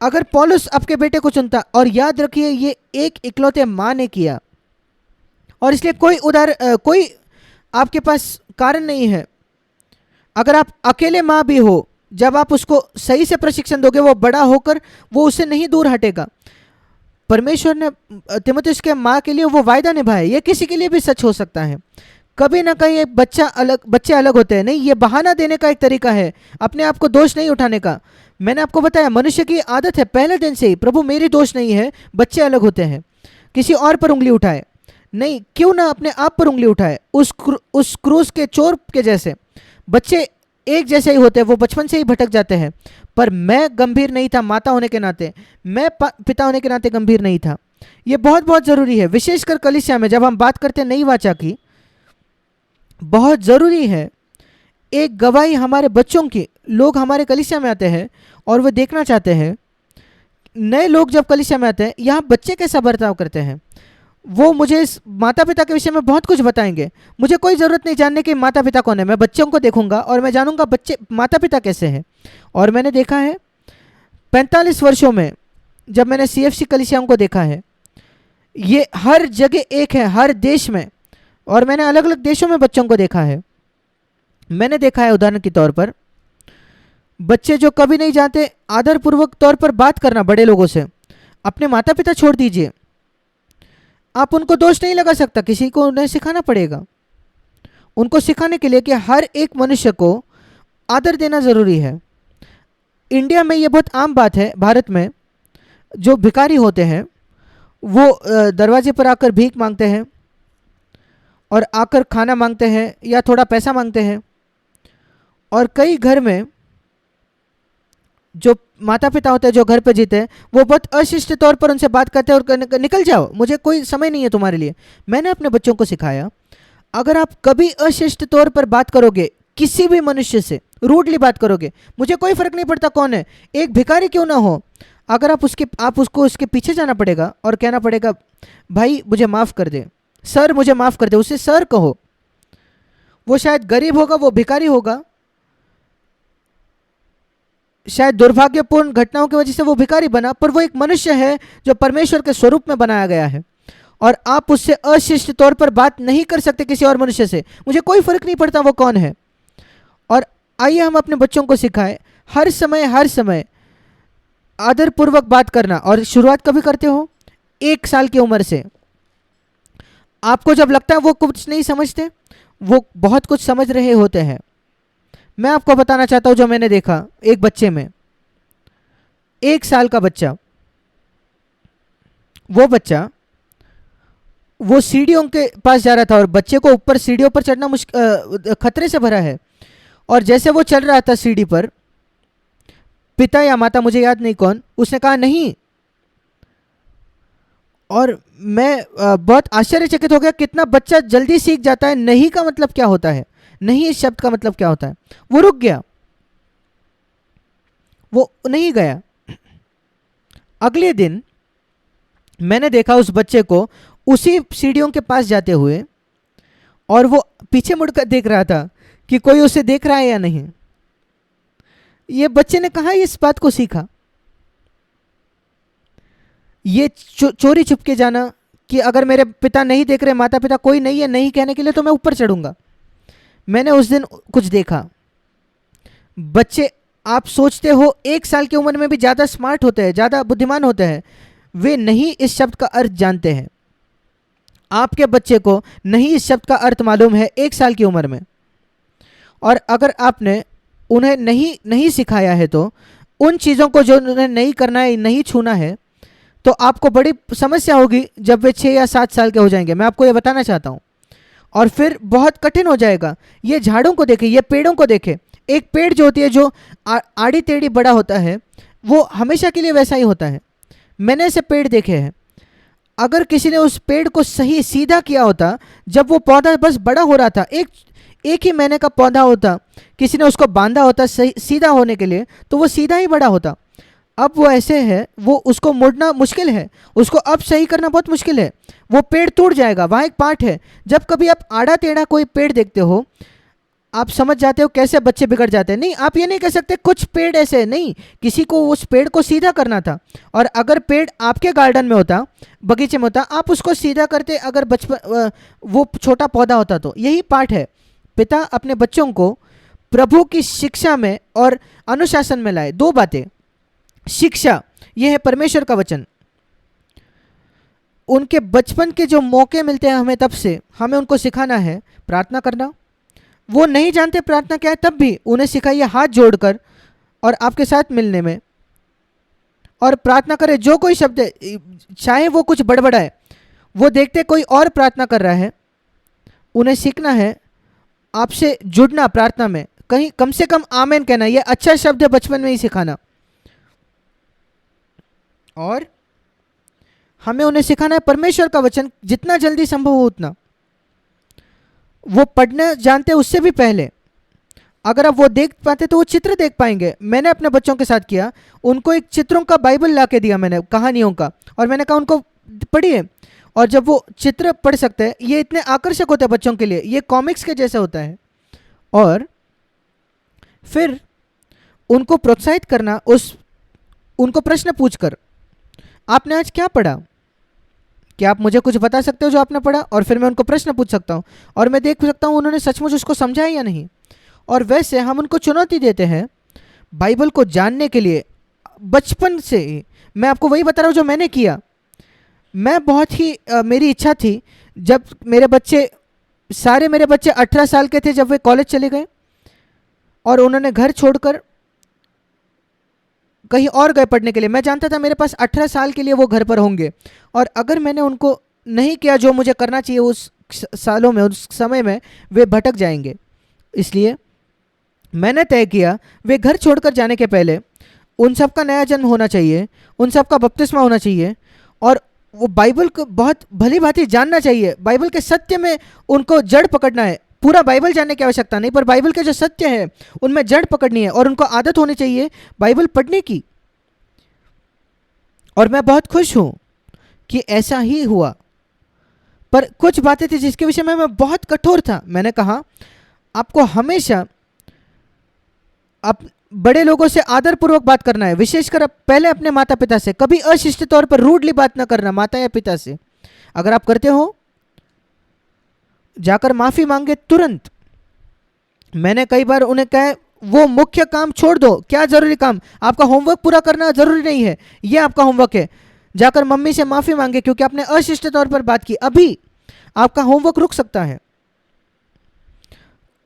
अगर पौलुस आपके बेटे को चुनता। और याद रखिए ये एक इकलौते माँ ने किया, और इसलिए कोई आपके पास कारण नहीं है। अगर आप अकेले माँ भी हो, जब आप उसको सही से प्रशिक्षण दोगे, वो बड़ा होकर वो उससे नहीं दूर हटेगा। परमेश्वर ने तिमुथियुस के माँ के लिए वो वायदा निभाया। ये किसी के लिए भी सच हो सकता है। कभी ना कहीं एक बच्चे अलग होते हैं। नहीं, ये बहाना देने का एक तरीका है, अपने आप को दोष नहीं उठाने का। मैंने आपको बताया मनुष्य की आदत है पहले दिन से ही, प्रभु मेरी दोष नहीं है, बच्चे अलग होते हैं, किसी और पर उंगली उठाए। नहीं, क्यों ना अपने आप पर उंगली उठाए। उस क्रूस के चोर के जैसे बच्चे एक जैसे ही होते हैं, वो बचपन से ही भटक जाते हैं। पर मैं गंभीर नहीं था माता होने के नाते, मैं पिता होने के नाते गंभीर नहीं था। ये बहुत बहुत ज़रूरी है, विशेषकर कलीसिया में जब हम बात करते हैं नई वाचा की, बहुत ज़रूरी है एक गवाही हमारे बच्चों की। लोग हमारे कलीसिया में आते हैं और वो देखना चाहते हैं, नए लोग जब कलीसिया में आते हैं, यहाँ बच्चे कैसा बर्ताव करते हैं। वो मुझे इस माता पिता के विषय में बहुत कुछ बताएंगे। मुझे कोई ज़रूरत नहीं जानने की माता पिता कौन है, मैं बच्चों को देखूंगा और मैं जानूंगा बच्चे माता पिता कैसे हैं। और मैंने देखा है 45 वर्षों में, जब मैंने CFC कलीसियाओं को देखा है, ये हर जगह एक है, हर देश में। और मैंने अलग अलग देशों में बच्चों को देखा है। मैंने देखा है उदाहरण के तौर पर, बच्चे जो कभी नहीं जानते आदरपूर्वक तौर पर बात करना बड़े लोगों से। अपने माता पिता छोड़ दीजिए, आप उनको दोष नहीं लगा सकता, किसी को उन्हें सिखाना पड़ेगा। उनको सिखाने के लिए कि हर एक मनुष्य को आदर देना ज़रूरी है। इंडिया में ये बहुत आम बात है, भारत में जो भिखारी होते हैं वो दरवाजे पर आकर भीख मांगते हैं, और आकर खाना मांगते हैं या थोड़ा पैसा मांगते हैं। और कई घर में जो माता पिता होते हैं जो घर पे जीते हैं, वो बहुत अशिष्ट तौर पर उनसे बात करते हैं और निकल जाओ, मुझे कोई समय नहीं है तुम्हारे लिए। मैंने अपने बच्चों को सिखाया, अगर आप कभी अशिष्ट तौर पर बात करोगे किसी भी मनुष्य से, रूडली बात करोगे, मुझे कोई फर्क नहीं पड़ता कौन है, एक भिखारी क्यों ना हो, अगर आप उसको उसके पीछे जाना पड़ेगा और कहना पड़ेगा भाई मुझे माफ़ कर दे, सर मुझे माफ़ कर दे, उसे सर कहो। वो शायद गरीब होगा, वो भिखारी होगा, शायद दुर्भाग्यपूर्ण घटनाओं की वजह से वो भिखारी बना, पर वो एक मनुष्य है जो परमेश्वर के स्वरूप में बनाया गया है। और आप उससे अशिष्ट तौर पर बात नहीं कर सकते किसी और मनुष्य से, मुझे कोई फर्क नहीं पड़ता वो कौन है। और आइए हम अपने बच्चों को सिखाएं हर समय आदरपूर्वक बात करना। और शुरुआत कभी करते हो? 1 साल की उम्र से। आपको जब लगता है वो कुछ नहीं समझते, वो बहुत कुछ समझ रहे होते हैं। मैं आपको बताना चाहता हूं जो मैंने देखा एक बच्चे में, 1 साल का बच्चा, वो बच्चा वो सीढ़ियों के पास जा रहा था और बच्चे को ऊपर सीढ़ियों पर चढ़ना खतरे से भरा है। और जैसे वो चढ़ रहा था सीढ़ी पर, पिता या माता मुझे याद नहीं कौन, उसने कहा नहीं। और मैं बहुत आश्चर्यचकित हो गया, कितना बच्चा जल्दी सीख जाता है नहीं का मतलब क्या होता है, नहीं इस शब्द का मतलब क्या होता है। वो रुक गया, वो नहीं गया। अगले दिन मैंने देखा उस बच्चे को उसी सीढ़ियों के पास जाते हुए, और वो पीछे मुड़कर देख रहा था कि कोई उसे देख रहा है या नहीं। ये बच्चे ने कहा इस बात को सीखा, ये चोरी छुपके जाना कि अगर मेरे पिता नहीं देख रहे, माता पिता कोई नहीं है नहीं कहने के लिए, तो मैं ऊपर चढ़ूंगा। मैंने उस दिन कुछ देखा, बच्चे आप सोचते हो 1 साल की उम्र में भी ज़्यादा स्मार्ट होते हैं, ज़्यादा बुद्धिमान होते हैं, वे नहीं इस शब्द का अर्थ जानते हैं। आपके बच्चे को नहीं इस शब्द का अर्थ मालूम है 1 साल की उम्र में। और अगर आपने उन्हें नहीं सिखाया है, तो उन चीज़ों को जो उन्हें नहीं करना है, नहीं छूना है, तो आपको बड़ी समस्या होगी जब वे 6 या 7 साल के हो जाएंगे। मैं आपको ये बताना चाहता हूँ। और फिर बहुत कठिन हो जाएगा। ये झाड़ों को देखे, ये पेड़ों को देखे, एक पेड़ जो होती है जो आड़ी टेढ़ी बड़ा होता है, वो हमेशा के लिए वैसा ही होता है। मैंने ऐसे पेड़ देखे हैं, अगर किसी ने उस पेड़ को सही सीधा किया होता, जब वो पौधा बस बड़ा हो रहा था, एक ही महीने का पौधा होता, किसी ने उसको बांधा होता सही सीधा होने के लिए, तो वो सीधा ही बड़ा होता। अब वो ऐसे है, वो उसको मोड़ना मुश्किल है, उसको अब सही करना बहुत मुश्किल है, वो पेड़ टूट जाएगा। वहाँ एक पार्ट है, जब कभी आप आड़ा टेढ़ा कोई पेड़ देखते हो, आप समझ जाते हो कैसे बच्चे बिगड़ जाते हैं। नहीं, आप ये नहीं कह सकते कुछ पेड़ ऐसे नहीं, किसी को उस पेड़ को सीधा करना था। और अगर पेड़ आपके गार्डन में होता, बगीचे में होता, आप उसको सीधा करते, अगर बचपन वो छोटा पौधा होता। तो यही पार्ट है, पिता अपने बच्चों को प्रभु की शिक्षा में और अनुशासन में लाए। 2 बातें, शिक्षा, यह है परमेश्वर का वचन। उनके बचपन के जो मौके मिलते हैं हमें, तब से हमें उनको सिखाना है प्रार्थना करना। वो नहीं जानते प्रार्थना क्या है, तब भी उन्हें सिखाइए हाथ जोड़कर और आपके साथ मिलने में, और प्रार्थना करें। जो कोई शब्द है, चाहे वो कुछ बड़बड़ा है, वो देखते कोई और प्रार्थना कर रहा है, उन्हें सीखना है आपसे जुड़ना प्रार्थना में, कहीं कम से कम आमेन कहना, यह अच्छा शब्द है बचपन में ही सिखाना। और हमें उन्हें सिखाना है परमेश्वर का वचन जितना जल्दी संभव हो उतना। वो पढ़ना जानते उससे भी पहले, अगर आप वो देख पाते तो वो चित्र देख पाएंगे। मैंने अपने बच्चों के साथ किया, उनको एक चित्रों का बाइबल ला के दिया मैंने, कहानियों का, और मैंने कहा उनको पढ़िए। और जब वो चित्र पढ़ सकते हैं, ये इतने आकर्षक होते हैं बच्चों के लिए, ये कॉमिक्स के जैसा होता है। और फिर उनको प्रोत्साहित करना, उनको प्रश्न पूछकर, आपने आज क्या पढ़ा, क्या आप मुझे कुछ बता सकते हो जो आपने पढ़ा? और फिर मैं उनको प्रश्न पूछ सकता हूँ और मैं देख सकता हूँ उन्होंने सचमुच उसको समझा है या नहीं। और वैसे हम उनको चुनौती देते हैं बाइबल को जानने के लिए बचपन से ही। मैं आपको वही बता रहा हूँ जो मैंने किया। मैं बहुत ही मेरी इच्छा थी, जब मेरे बच्चे 18 साल के थे जब वे कॉलेज चले गए और उन्होंने घर छोड़कर कहीं और गए पढ़ने के लिए। मैं जानता था मेरे पास 18 साल के लिए वो घर पर होंगे, और अगर मैंने उनको नहीं किया जो मुझे करना चाहिए उस सालों में, उस समय में वे भटक जाएंगे। इसलिए मैंने तय किया वे घर छोड़कर जाने के पहले उन सब का नया जन्म होना चाहिए, उन सब का बपतिस्मा होना चाहिए, और वो बाइबल को बहुत भली भांति जानना चाहिए। बाइबल के सत्य में उनको जड़ पकड़ना है। पूरा बाइबल जानने की आवश्यकता नहीं, पर बाइबल के जो सत्य है उनमें जड़ पकड़नी है, और उनको आदत होनी चाहिए बाइबल पढ़ने की। और मैं बहुत खुश हूं कि ऐसा ही हुआ। पर कुछ बातें थी जिसके विषय में मैं बहुत कठोर था। मैंने कहा आपको हमेशा बड़े लोगों से आदर पूर्वक बात करना है, विशेषकर पहले अपने माता पिता से। कभी अशिष्ट तौर पर रूडली बात ना करना माता या पिता से। अगर आप करते हो जाकर माफी मांगे तुरंत। मैंने कई बार उन्हें कहा वो मुख्य काम छोड़ दो, क्या जरूरी काम, आपका होमवर्क पूरा करना जरूरी नहीं है, ये आपका होमवर्क है। जाकर मम्मी से माफी मांगे क्योंकि आपने अशिष्ट तौर पर बात की, अभी आपका होमवर्क रुक सकता है।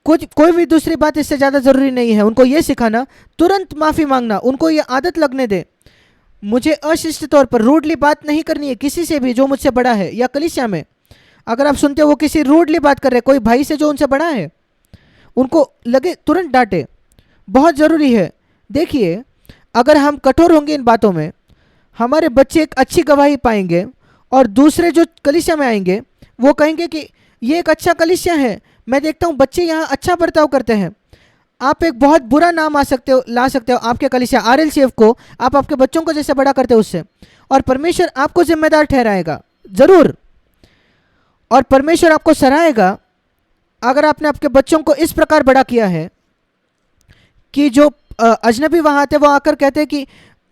कोई भी दूसरी बात इससे ज़्यादा ज़रूरी नहीं है। उनको ये सिखाना, तुरंत माफ़ी मांगना, उनको ये आदत लगने दे। मुझे अशिष्ट तौर पर रूडली बात नहीं करनी है किसी से भी जो मुझसे बड़ा है। या कलीसिया में अगर आप सुनते हो वो किसी रूडली बात कर रहे हैं कोई भाई से जो उनसे बड़ा है, उनको लगे तुरंत डांटे, बहुत ज़रूरी है। देखिए अगर हम कठोर होंगे इन बातों में, हमारे बच्चे एक अच्छी गवाही पाएंगे, और दूसरे जो कलीसिया में आएंगे वो कहेंगे कि ये एक अच्छा कलीसिया है, मैं देखता हूँ बच्चे यहाँ अच्छा बर्ताव करते हैं। आप एक बहुत बुरा नाम ला सकते हो आपके कलीसिया RLCF को, आप आपके बच्चों को जैसे बड़ा करते हो उससे, और परमेश्वर आपको जिम्मेदार ठहराएगा ज़रूर, और परमेश्वर आपको सराहेगा अगर आपने आपके बच्चों को इस प्रकार बड़ा किया है कि जो अजनबी वहाँ आते वो आकर कहते हैं कि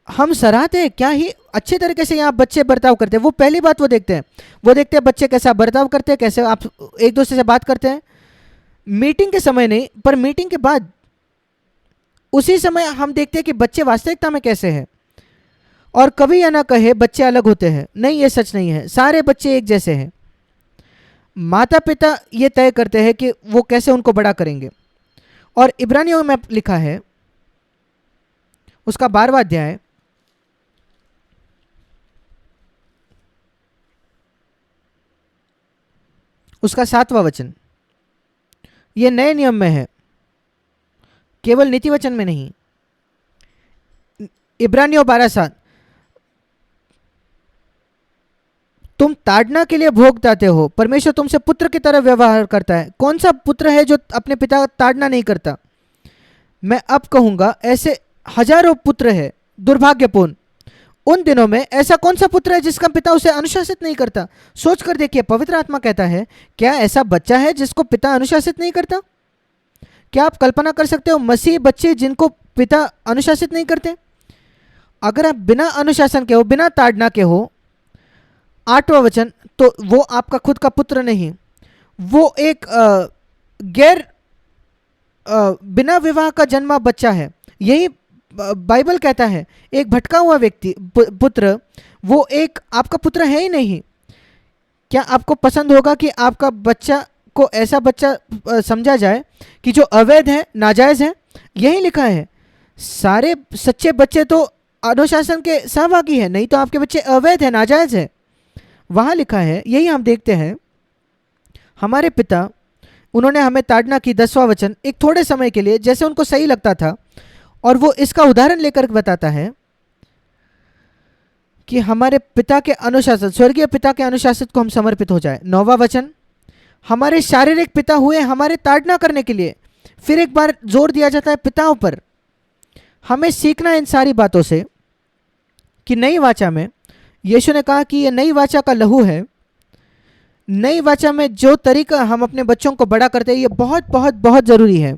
हम सराहते हैं, क्या ही अच्छे तरीके से यहाँ बच्चे बर्ताव करते हैं। वो पहली बात वो देखते हैं बच्चे कैसा बर्ताव करते हैं, कैसे आप एक दूसरे से बात करते हैं। मीटिंग के समय नहीं, पर मीटिंग के बाद उसी समय हम देखते हैं कि बच्चे वास्तविकता में कैसे हैं। और कभी यह ना कहे बच्चे अलग होते हैं, नहीं, ये सच नहीं है, सारे बच्चे एक जैसे हैं। माता पिता ये तय करते हैं कि वो कैसे उनको बड़ा करेंगे। और इब्रानियों में लिखा है उसका 12वां अध्याय उसका 7वां वचन, ये नए नियम में है, केवल नीति वचन में नहीं। इब्रानियों 12:7, तुम ताड़ना के लिए भोग दाते हो, परमेश्वर तुमसे पुत्र की तरह व्यवहार करता है। कौन सा पुत्र है जो अपने पिता ताड़ना नहीं करता? मैं अब कहूंगा ऐसे हजारों पुत्र है, दुर्भाग्यपूर्ण। उन दिनों में ऐसा कौन सा पुत्र है जिसका पिता उसे अनुशासित नहीं करता? सोच कर देखिए, पवित्र आत्मा कहता है, क्या ऐसा बच्चा है जिसको पिता अनुशासित नहीं करता? क्या आप कल्पना कर सकते हो मसीह बच्चे जिनको पिता अनुशासित नहीं करते? अगर आप बिना अनुशासन के हो, बिना ताड़ना के हो, 8वां वचन, तो वो आपका खुद का पुत्र नहीं, वो एक बिना विवाह का जन्मा बच्चा है। यही बाइबल कहता है, एक भटका हुआ व्यक्ति पुत्र, वो एक आपका पुत्र है ही नहीं। क्या आपको पसंद होगा कि आपका बच्चा को ऐसा बच्चा समझा जाए कि जो अवैध है, नाजायज़ है? यही लिखा है, सारे सच्चे बच्चे तो अनुशासन के सहभागी हैं, नहीं तो आपके बच्चे अवैध है, नाजायज़ है। वहाँ लिखा है, यही हम देखते हैं। हमारे पिता, उन्होंने हमें ताड़ना की, 10वां वचन, एक थोड़े समय के लिए, जैसे उनको सही लगता था। और वो इसका उदाहरण लेकर बताता है कि हमारे पिता के अनुशासन, स्वर्गीय पिता के अनुशासन को हम समर्पित हो जाए। 9वां वचन, हमारे शारीरिक पिता हुए हमारे ताड़ना करने के लिए। फिर एक बार जोर दिया जाता है पिताओं पर। हमें सीखना इन सारी बातों से कि नई वाचा में यीशु ने कहा कि ये नई वाचा का लहू है। नई वाचा में जो तरीका हम अपने बच्चों को बड़ा करते हैं, ये बहुत बहुत बहुत ज़रूरी है।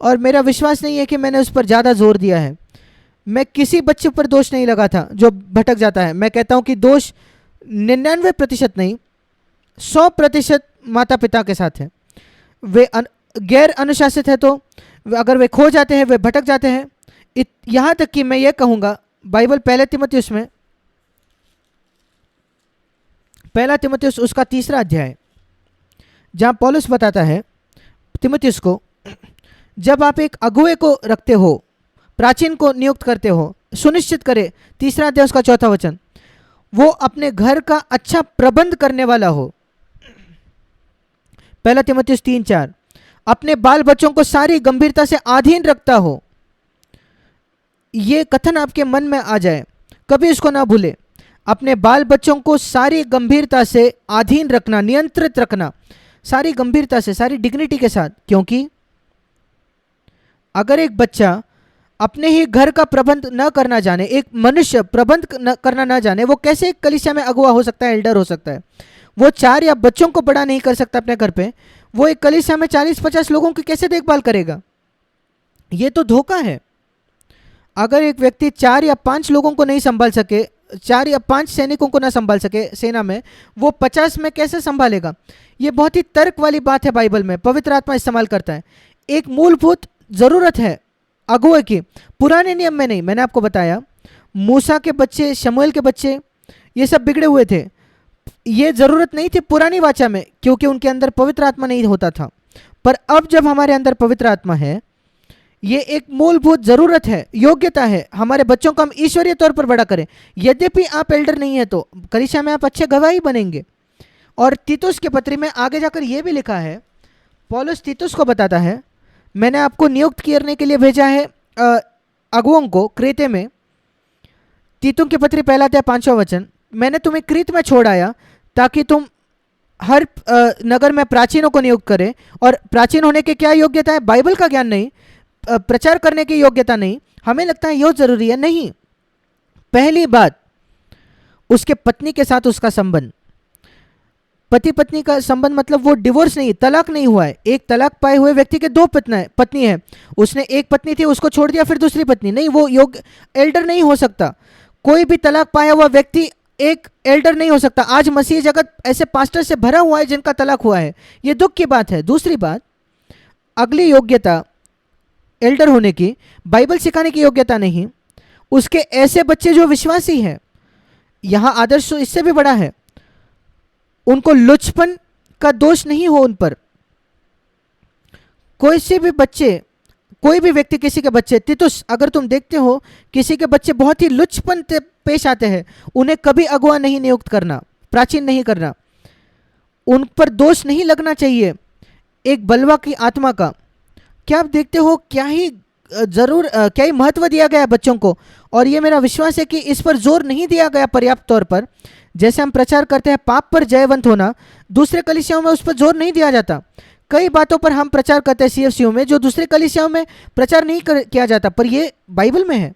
और मेरा विश्वास नहीं है कि मैंने उस पर ज़्यादा जोर दिया है। मैं किसी बच्चे पर दोष नहीं लगा था जो भटक जाता है। मैं कहता हूँ कि दोष 99% नहीं, 100% माता पिता के साथ है। वे गैर अनुशासित है, तो अगर वे खो जाते हैं, वे भटक जाते हैं। यहाँ तक कि मैं ये कहूँगा, बाइबल पहला तिमुथियुस उसका 3रा अध्याय, जहाँ पौलुस बताता है तिमुथियुस को, जब आप एक अगुए को रखते हो, प्राचीन को नियुक्त करते हो, सुनिश्चित करे, 3रा अध्याय उसका 4था वचन, वो अपने घर का अच्छा प्रबंध करने वाला हो। पहला तीमुथियुस 3:4, अपने बाल बच्चों को सारी गंभीरता से अधीन रखता हो। ये कथन आपके मन में आ जाए, कभी इसको ना भूले। अपने बाल बच्चों को सारी गंभीरता से अधीन रखना, नियंत्रित रखना, सारी गंभीरता से, सारी डिग्निटी के साथ। क्योंकि अगर एक बच्चा अपने ही घर का प्रबंध न करना जाने, एक मनुष्य प्रबंध करना ना जाने, वो कैसे एक कलीसिया में अगुवा हो सकता है, एल्डर हो सकता है? वो 4 या बच्चों को बड़ा नहीं कर सकता अपने घर पे, वो एक कलीसिया में 40-50 लोगों की कैसे देखभाल करेगा? ये तो धोखा है। अगर एक व्यक्ति 4 या 5 लोगों को नहीं संभाल सके, 4 या 5 सैनिकों को ना संभाल सके सेना में, वो 50 में कैसे संभालेगा? ये बहुत ही तर्क वाली बात है, बाइबल में पवित्र आत्मा इस्तेमाल करता है। एक मूलभूत ज़रूरत है अगुवे की, पुराने नियम में नहीं। मैंने आपको बताया मूसा के बच्चे, शमूएल के बच्चे, ये सब बिगड़े हुए थे। ये ज़रूरत नहीं थी पुरानी वाचा में, क्योंकि उनके अंदर पवित्र आत्मा नहीं होता था। पर अब जब हमारे अंदर पवित्र आत्मा है, ये एक मूलभूत ज़रूरत है, योग्यता है। हमारे बच्चों को हम ईश्वरीय तौर पर बड़ा करें। यद्यपि आप एल्डर नहीं है तो कलीसिया में आप अच्छे गवाही बनेंगे। और तीतुस के पत्री में आगे जाकर ये भी लिखा है, पौलुस तीतुस को बताता है, मैंने आपको नियुक्त करने के लिए भेजा है अगुओं को क्रेते में। तीतुस के पत्री 1 अध्याय 5वां वचन, मैंने तुम्हें क्रीत में छोड़ आया ताकि तुम हर नगर में प्राचीनों को नियुक्त करें। और प्राचीन होने की क्या योग्यता है? बाइबल का ज्ञान नहीं, प्रचार करने की योग्यता नहीं। हमें लगता है यह जरूरी है, नहीं। पहली बात, उसके पत्नी के साथ उसका संबंध, पति पत्नी का संबंध मतलब वो डिवोर्स नहीं, तलाक नहीं हुआ है। एक तलाक पाए हुए व्यक्ति के 2 पत्नी है, उसने एक पत्नी थी उसको छोड़ दिया, फिर दूसरी पत्नी, नहीं, वो योग्य एल्डर नहीं हो सकता। कोई भी तलाक पाया हुआ व्यक्ति एक एल्डर नहीं हो सकता। आज मसीह जगत ऐसे पास्टर से भरा हुआ है जिनका तलाक हुआ है, ये दुख की बात है। दूसरी बात, अगली योग्यता एल्डर होने की, बाइबल सिखाने की योग्यता नहीं, उसके ऐसे बच्चे जो विश्वासी हैं। यहां आदर्श इससे भी बड़ा है, उनको लुचपन का दोष नहीं हो उन पर। कोई से भी बच्चे, कोई भी व्यक्ति किसी के बच्चे, तीतुस अगर तुम देखते हो किसी के बच्चे बहुत ही लुचपन पेश आते हैं, उन्हें कभी अगुवा नहीं नियुक्त करना, प्राचीन नहीं करना। उन पर दोष नहीं लगना चाहिए एक बलवा की आत्मा का। क्या आप देखते हो क्या ही महत्व दिया गया है बच्चों को? और ये मेरा विश्वास है कि इस पर जोर नहीं दिया गया पर्याप्त तौर पर। जैसे हम प्रचार करते हैं पाप पर जयवंत होना, दूसरे कलीसियाओं में उस पर जोर नहीं दिया जाता। कई बातों पर हम प्रचार करते हैं सीएफसीओ में जो दूसरे कलीसियाओं में प्रचार नहीं किया जाता, पर यह बाइबल में है।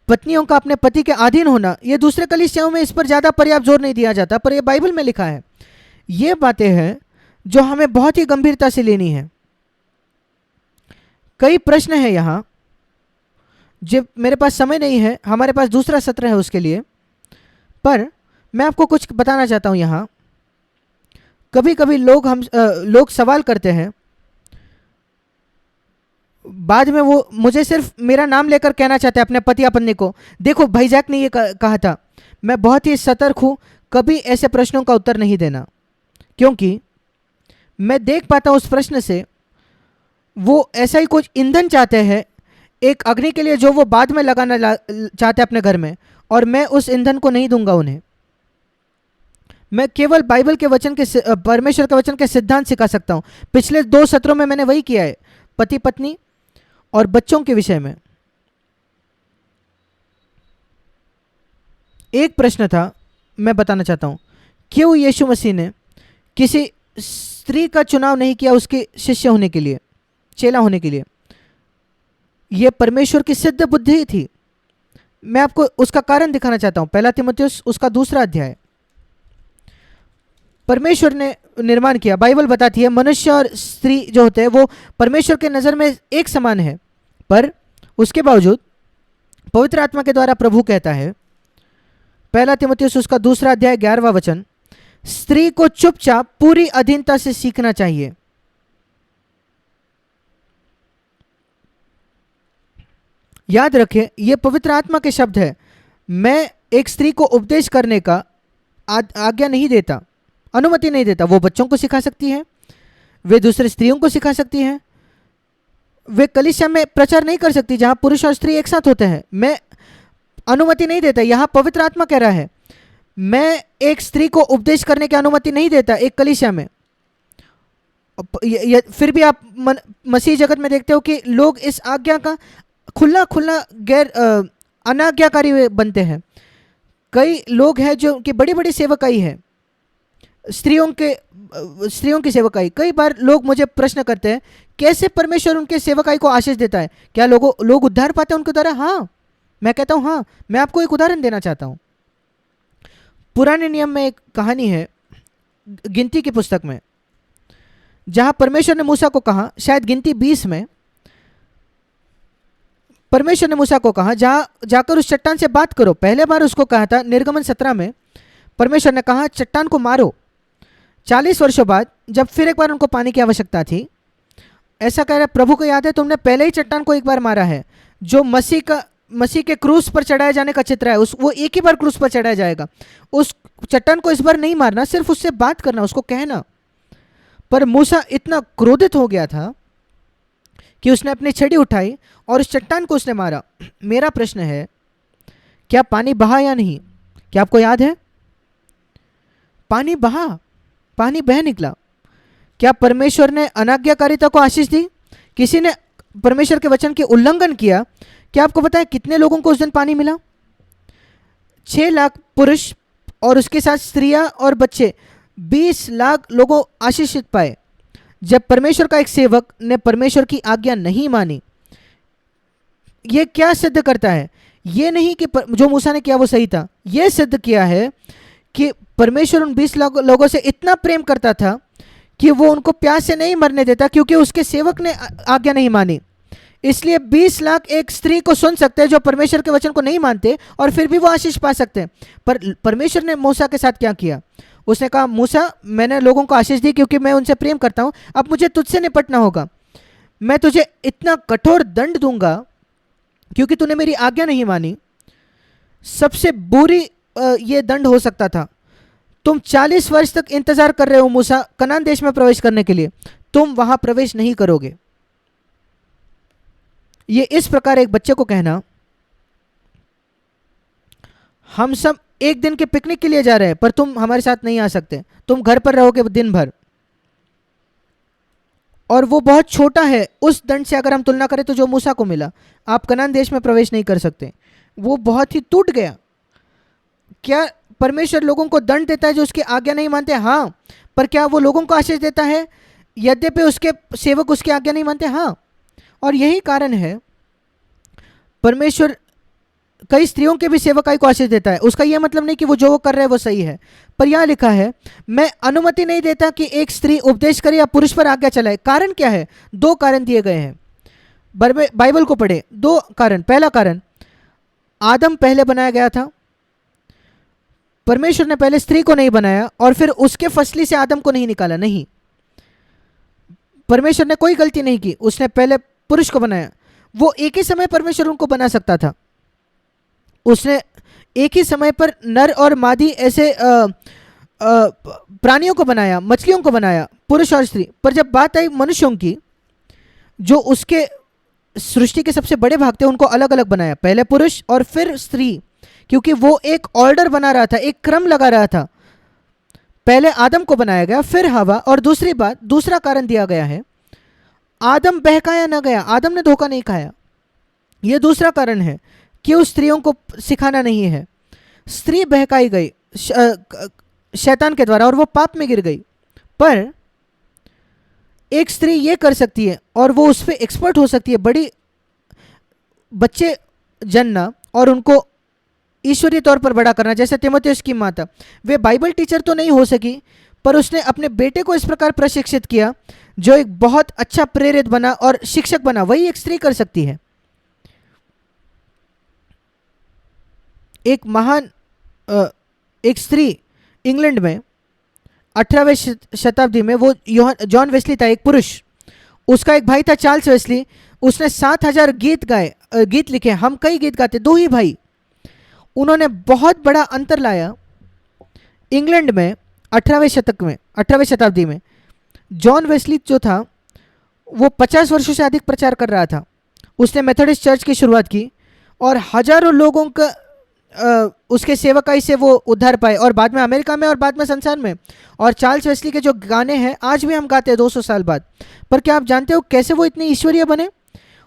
पत्नियों का अपने पति के अधीन होना, यह दूसरे कलीसियाओं में इस पर ज़्यादा पर्याप्त जोर नहीं दिया जाता, पर यह बाइबल में लिखा है। ये बातें हैं जो हमें बहुत ही गंभीरता से लेनी है। कई प्रश्न हैं यहाँ, जब मेरे पास समय नहीं है, हमारे पास दूसरा सत्र है उसके लिए, पर मैं आपको कुछ बताना चाहता हूँ यहाँ। कभी कभी लोग सवाल करते हैं, बाद में वो मुझे सिर्फ मेरा नाम लेकर कहना चाहते हैं अपने पति या पत्नी को, देखो भाई जैक ने ये कहा था। मैं बहुत ही सतर्क हूँ कभी ऐसे प्रश्नों का उत्तर नहीं देना, क्योंकि मैं देख पाता हूँ उस प्रश्न से वो ऐसा ही कुछ ईंधन चाहते हैं एक अग्नि के लिए जो वो बाद में लगाना चाहते हैं अपने घर में, और मैं उस ईंधन को नहीं दूंगा उन्हें। मैं केवल बाइबल के वचन के, परमेश्वर के वचन के सिद्धांत सिखा सकता हूँ। पिछले 2 सत्रों में मैंने वही किया है, पति पत्नी और बच्चों के विषय में। एक प्रश्न था, मैं बताना चाहता हूँ, क्यों यीशु मसीह ने किसी स्त्री का चुनाव नहीं किया उसके शिष्य होने के लिए, चेला होने के लिए? यह परमेश्वर की सिद्ध बुद्धि थी। मैं आपको उसका कारण दिखाना चाहता हूं। 1 तीमुथियुस उसका 2 अध्याय। परमेश्वर ने निर्माण किया, बाइबल बताती है मनुष्य और स्त्री जो होते हैं वो परमेश्वर के नज़र में एक समान है, पर उसके बावजूद पवित्र आत्मा के द्वारा प्रभु कहता है, 1 तीमुथियुस उसका 2 अध्याय 11वां वचन, स्त्री को चुपचाप पूरी अधीनता से सीखना चाहिए। याद रखें, यह पवित्र आत्मा के शब्द है। मैं एक स्त्री को उपदेश करने का आज्ञा नहीं देता, अनुमति नहीं देता। वो बच्चों को सिखा सकती है, वे दूसरे स्त्रियों को सिखा सकती हैं, वे कलीसिया में प्रचार नहीं कर सकती जहां पुरुष और स्त्री एक साथ होते हैं। मैं अनुमति नहीं देता। यहां पवित्र आत्मा कह रहा है मैं एक स्त्री को उपदेश करने की अनुमति नहीं देता एक कलीसिया में। फिर भी आप मसीह जगत में देखते हो कि लोग इस आज्ञा का खुला खुला गैर अनाज्ञाकारी बनते हैं। कई लोग हैं जो कि बड़ी बड़ी सेवकाई है, स्त्रियों की सेवकाई। कई बार लोग मुझे प्रश्न करते हैं कैसे परमेश्वर उनके सेवकाई को आशीष देता है, क्या लोग उद्धार पाते हैं उनके द्वारा? हाँ, मैं कहता हूँ हाँ। मैं आपको एक उदाहरण देना चाहता हूँ। पुराने नियम में एक कहानी है गिनती की पुस्तक में, जहां परमेश्वर ने मूसा को कहा, शायद गिनती 20 में परमेश्वर ने मूसा को कहा जाकर उस चट्टान से बात करो। पहले बार उसको कहा था निर्गमन 17 में, परमेश्वर ने कहा चट्टान को मारो। 40 वर्षों बाद जब फिर एक बार उनको पानी की आवश्यकता थी, ऐसा कह रहा प्रभु को याद है तुमने पहले ही चट्टान को एक बार मारा है। जो मसीह के क्रूस पर चढ़ाए जाने का चित्र है, वो एक ही बार क्रूस पर चढ़ाया जाएगा। उस चट्टान को इस बार नहीं मारना, सिर्फ उससे बात करना, उसको कहना। पर मूसा इतना क्रोधित हो गया था कि उसने अपनी छड़ी उठाई और उस चट्टान को उसने मारा। मेरा प्रश्न है, क्या पानी बहा या नहीं? क्या आपको याद है? पानी बहा, पानी बह निकला। क्या परमेश्वर ने अनाज्ञाकारिता को आशीष दी? किसी ने परमेश्वर के वचन के उल्लंघन किया? क्या आपको पता है कितने लोगों को उस दिन पानी मिला? 6 लाख पुरुष और उसके साथ स्त्रियां और बच्चे, 20 लाख लोगों आशीषित पाए। जब परमेश्वर का एक सेवक ने परमेश्वर की आज्ञा नहीं मानी, यह क्या सिद्ध करता है? यह नहीं कि जो मूसा ने किया वो सही था, यह सिद्ध किया है कि परमेश्वर उन 20 लाख लोगों से इतना प्रेम करता था कि वो उनको प्यास से नहीं मरने देता, क्योंकि उसके सेवक ने आज्ञा नहीं मानी। इसलिए 20 लाख एक स्त्री को सुन सकते हैं जो परमेश्वर के वचन को नहीं मानते, और फिर भी वो आशीष पा सकते हैं। पर परमेश्वर ने मूसा के साथ क्या किया? उसने कहा मूसा, मैंने लोगों को आशीष दी क्योंकि मैं उनसे प्रेम करता हूं, अब मुझे तुझसे निपटना होगा। मैं तुझे इतना कठोर दंड दूंगा क्योंकि तूने मेरी आज्ञा नहीं मानी। सबसे बुरी ये दंड हो सकता था। तुम 40 वर्ष तक इंतजार कर रहे हो मूसा कनान देश में प्रवेश करने के लिए, तुम वहां प्रवेश नहीं करोगे। ये इस प्रकार एक बच्चे को कहना, हम सब एक दिन के पिकनिक के लिए जा रहे हैं पर तुम हमारे साथ नहीं आ सकते, तुम घर पर रहोगे दिन भर। और वो बहुत छोटा है उस दंड से अगर हम तुलना करें तो जो मूसा को मिला, आप कनान देश में प्रवेश नहीं कर सकते। वो बहुत ही टूट गया। क्या परमेश्वर लोगों को दंड देता है जो उसकी आज्ञा नहीं मानते? हाँ। पर क्या वो लोगों को आशीष देता है यद्यपि उसके सेवक उसकी आज्ञा नहीं मानते? हाँ। और यही कारण है परमेश्वर कई स्त्रियों के भी सेवकाई को आशीष देता है। उसका यह मतलब नहीं कि वो जो वो कर रहे हैं वो सही है, पर यहां लिखा है मैं अनुमति नहीं देता कि एक स्त्री उपदेश करे या पुरुष पर आज्ञा चलाए। कारण क्या है? 2 कारण दिए गए हैं। बाइबल को पढ़े, 2 कारण। पहला कारण, आदम पहले बनाया गया था, परमेश्वर ने पहले स्त्री को नहीं बनाया और फिर उसके फसली से आदम को नहीं निकाला। नहीं, परमेश्वर ने कोई गलती नहीं की, उसने पहले पुरुष को बनाया। वो एक ही समय परमेश्वर उनको बना सकता था। उसने एक ही समय पर नर और मादी ऐसे प्राणियों को बनाया, मछलियों को बनाया, पुरुष और स्त्री। पर जब बात आई मनुष्यों की, जो उसके सृष्टि के सबसे बड़े भाग थे, उनको अलग अलग बनाया, पहले पुरुष और फिर स्त्री, क्योंकि वो एक ऑर्डर बना रहा था, एक क्रम लगा रहा था। पहले आदम को बनाया गया, फिर हवा। और दूसरी बात, दूसरा कारण दिया गया है, आदम बहकाया न गया, आदम ने धोखा नहीं खाया। यह दूसरा कारण है कि उस स्त्रियों को सिखाना नहीं है। स्त्री बहकाई गई शैतान के द्वारा और वो पाप में गिर गई। पर एक स्त्री ये कर सकती है और वो उस पर एक्सपर्ट हो सकती है, बड़ी बच्चे जन्ना और उनको ईश्वरीय तौर पर बड़ा करना। जैसे तीमुथियुस की माता, वे बाइबल टीचर तो नहीं हो सकी, पर उसने अपने बेटे को इस प्रकार प्रशिक्षित किया जो एक बहुत अच्छा प्रेरित बना और शिक्षक बना। वही एक स्त्री कर सकती है। एक महान एक स्त्री इंग्लैंड में 18वीं शताब्दी में, वो जॉन वेस्ली था, एक पुरुष। उसका एक भाई था चार्ल्स वेस्ली, उसने 7000 गीत लिखे। हम कई गीत गाते, 2 ही भाई। उन्होंने बहुत बड़ा अंतर लाया इंग्लैंड में 18वीं शताब्दी में। जॉन वेस्ली जो था वो 50 वर्षों से अधिक प्रचार कर रहा था। उसने मेथोडिस्ट चर्च की शुरुआत की और हजारों लोगों का उसके सेवकाई से वो उद्धार पाए, और बाद में अमेरिका में और बाद में संसार में। और चार्ल्स वेस्ली के जो गाने हैं आज भी हम गाते हैं 200 साल बाद। पर क्या आप जानते हो कैसे वो इतने ईश्वरीय बने?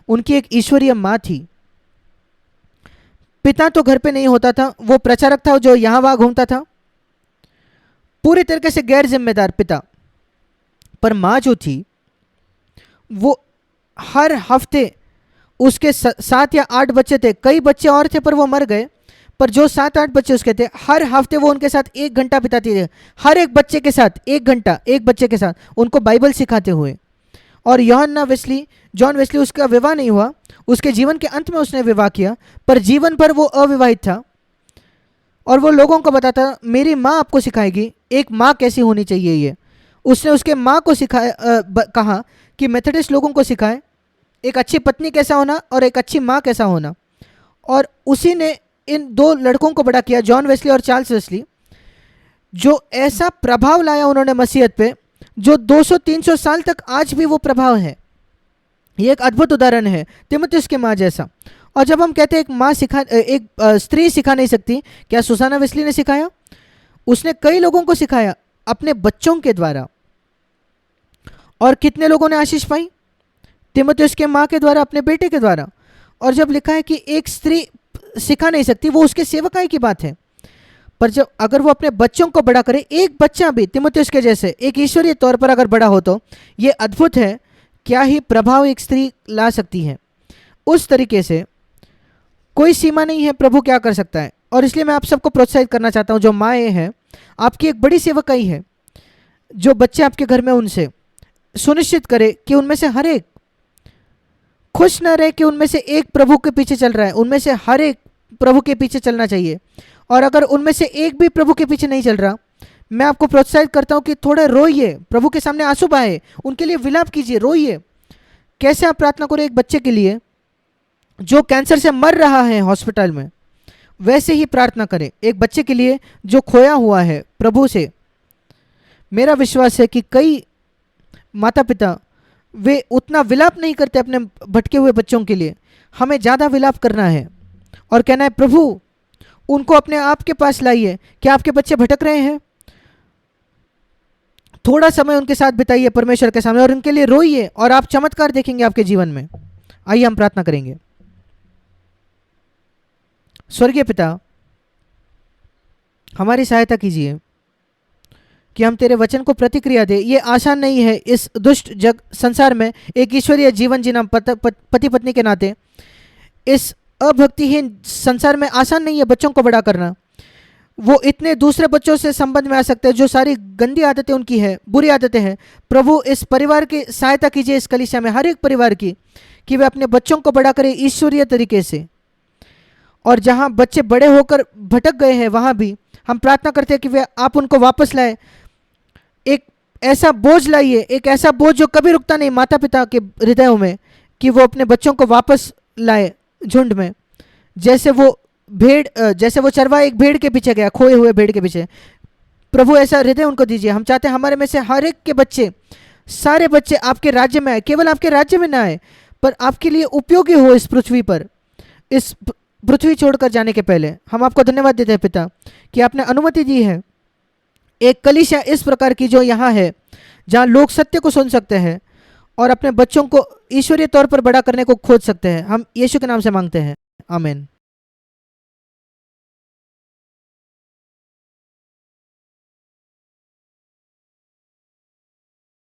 उनकी एक ईश्वरीय माँ थी। पिता तो घर पे नहीं होता था, वो प्रचारक था जो यहाँ वहाँ घूमता था, पूरी तरीके से गैर जिम्मेदार पिता। पर माँ जो थी वो हर हफ्ते उसके 7 या 8 बच्चे थे, कई बच्चे और थे पर वो मर गए, पर जो 7-8 बच्चे उसके थे हर हफ्ते वो उनके साथ 1 घंटा बिताती थी। हर एक बच्चे के साथ 1 घंटा, एक बच्चे के साथ उनको बाइबल सिखाते हुए। और जॉन वेस्ली उसका विवाह नहीं हुआ, उसके जीवन के अंत में उसने विवाह किया, पर जीवन भर वो अविवाहित था। और वो लोगों को बताता, मेरी माँ आपको सिखाएगी एक माँ कैसी होनी चाहिए। ये उसने उसके माँ को कहा कि मेथडिस्ट लोगों को सिखाए एक अच्छी पत्नी कैसा होना और एक अच्छी माँ कैसा होना। और उसी ने इन 2 लड़कों को बड़ा किया, जॉन वेस्ली और चार्ल्स वेस्ली, जो ऐसा प्रभाव लाया उन्होंने मसीहत पे, जो 200-300 साल तक आज भी वो प्रभाव है। ये एक अद्भुत उदाहरण है तिमुथियुस के माँ जैसा। और जब हम कहते हैं एक स्त्री सिखा नहीं सकती, क्या सुसाना वेस्ली ने सिखाया? उसने कई लोगों को सिखाया अपने बच्चों के द्वारा। और कितने लोगों ने आशीष पाई? तिमुथियुस के माँ के द्वारा, अपने बेटे के द्वारा। और जब लिखा है कि एक स्त्री सिखा नहीं सकती, वो उसके सेवकाई की बात है, पर जब अगर वो अपने बच्चों को बड़ा करे, एक बच्चा भी तिमुथियुस के जैसे एक ईश्वरीय तौर पर अगर बड़ा हो, तो ये अद्भुत है क्या ही प्रभाव एक स्त्री ला सकती है। उस तरीके से कोई सीमा नहीं है प्रभु क्या कर सकता है। और इसलिए मैं आप सबको प्रोत्साहित करना चाहता हूँ, जो माएँ हैं, आपकी एक बड़ी सेवकाई है। जो बच्चे आपके घर में, उनसे सुनिश्चित करे कि उनमें से हर एक खुश ना रहे कि उनमें से एक प्रभु के पीछे चल रहा है, उनमें से हर एक प्रभु के पीछे चलना चाहिए। और अगर उनमें से एक भी प्रभु के पीछे नहीं चल रहा, मैं आपको प्रोत्साहित करता हूँ कि थोड़ा रोइए, प्रभु के सामने आंसू बहाए, उनके लिए विलाप कीजिए, रोइए। कैसे आप प्रार्थना करें एक बच्चे के लिए जो कैंसर से मर रहा है हॉस्पिटल में, वैसे ही प्रार्थना करें एक बच्चे के लिए जो खोया हुआ है प्रभु से। मेरा विश्वास है कि कई माता पिता वे उतना विलाप नहीं करते अपने भटके हुए बच्चों के लिए। हमें ज़्यादा विलाप करना है और कहना है, प्रभु उनको अपने आप के पास लाइए। क्या आपके बच्चे भटक रहे हैं? थोड़ा समय उनके साथ बिताइए परमेश्वर के सामने और उनके लिए रोइए, और आप चमत्कार देखेंगे आपके जीवन में। आइए हम प्रार्थना करेंगे। स्वर्गीय पिता, हमारी सहायता कीजिए कि हम तेरे वचन को प्रतिक्रिया दे। ये आसान नहीं है इस दुष्ट संसार में एक ईश्वरीय जीवन जीना पति पत्नी के नाते। इस अभक्तिहीन संसार में आसान नहीं है बच्चों को बड़ा करना। वो इतने दूसरे बच्चों से संबंध में आ सकते हैं जो सारी गंदी आदतें उनकी है, बुरी आदतें हैं। प्रभु इस परिवार की सहायता कीजिए, इस कलीसिया में हर एक परिवार की, कि वे अपने बच्चों को बड़ा करें ईश्वरीय तरीके से। और जहाँ बच्चे बड़े होकर भटक गए हैं वहाँ भी हम प्रार्थना करते हैं कि वे आप उनको वापस लाए। एक ऐसा बोझ लाइए, एक ऐसा बोझ जो कभी रुकता नहीं माता पिता के हृदयों में, कि वो अपने बच्चों को वापस लाए झुंड में। जैसे वो चरवाहा एक भेड़ के पीछे गया, खोए हुए भेड़ के पीछे। प्रभु ऐसा हृदय उनको दीजिए। हम चाहते हैं हमारे में से हर एक के बच्चे, सारे बच्चे आपके राज्य में आए, केवल आपके राज्य में ना आए पर आपके लिए उपयोगी हो इस पृथ्वी पर। इस पृथ्वी छोड़कर जाने के पहले हम आपको धन्यवाद देते हैं पिता कि आपने अनुमति दी है एक कलीसिया इस प्रकार की जो यहाँ है, जहाँ लोग सत्य को सुन सकते हैं और अपने बच्चों को ईश्वरीय तौर पर बड़ा करने को खोज सकते हैं। हम यीशु के नाम से मांगते हैं, आमीन।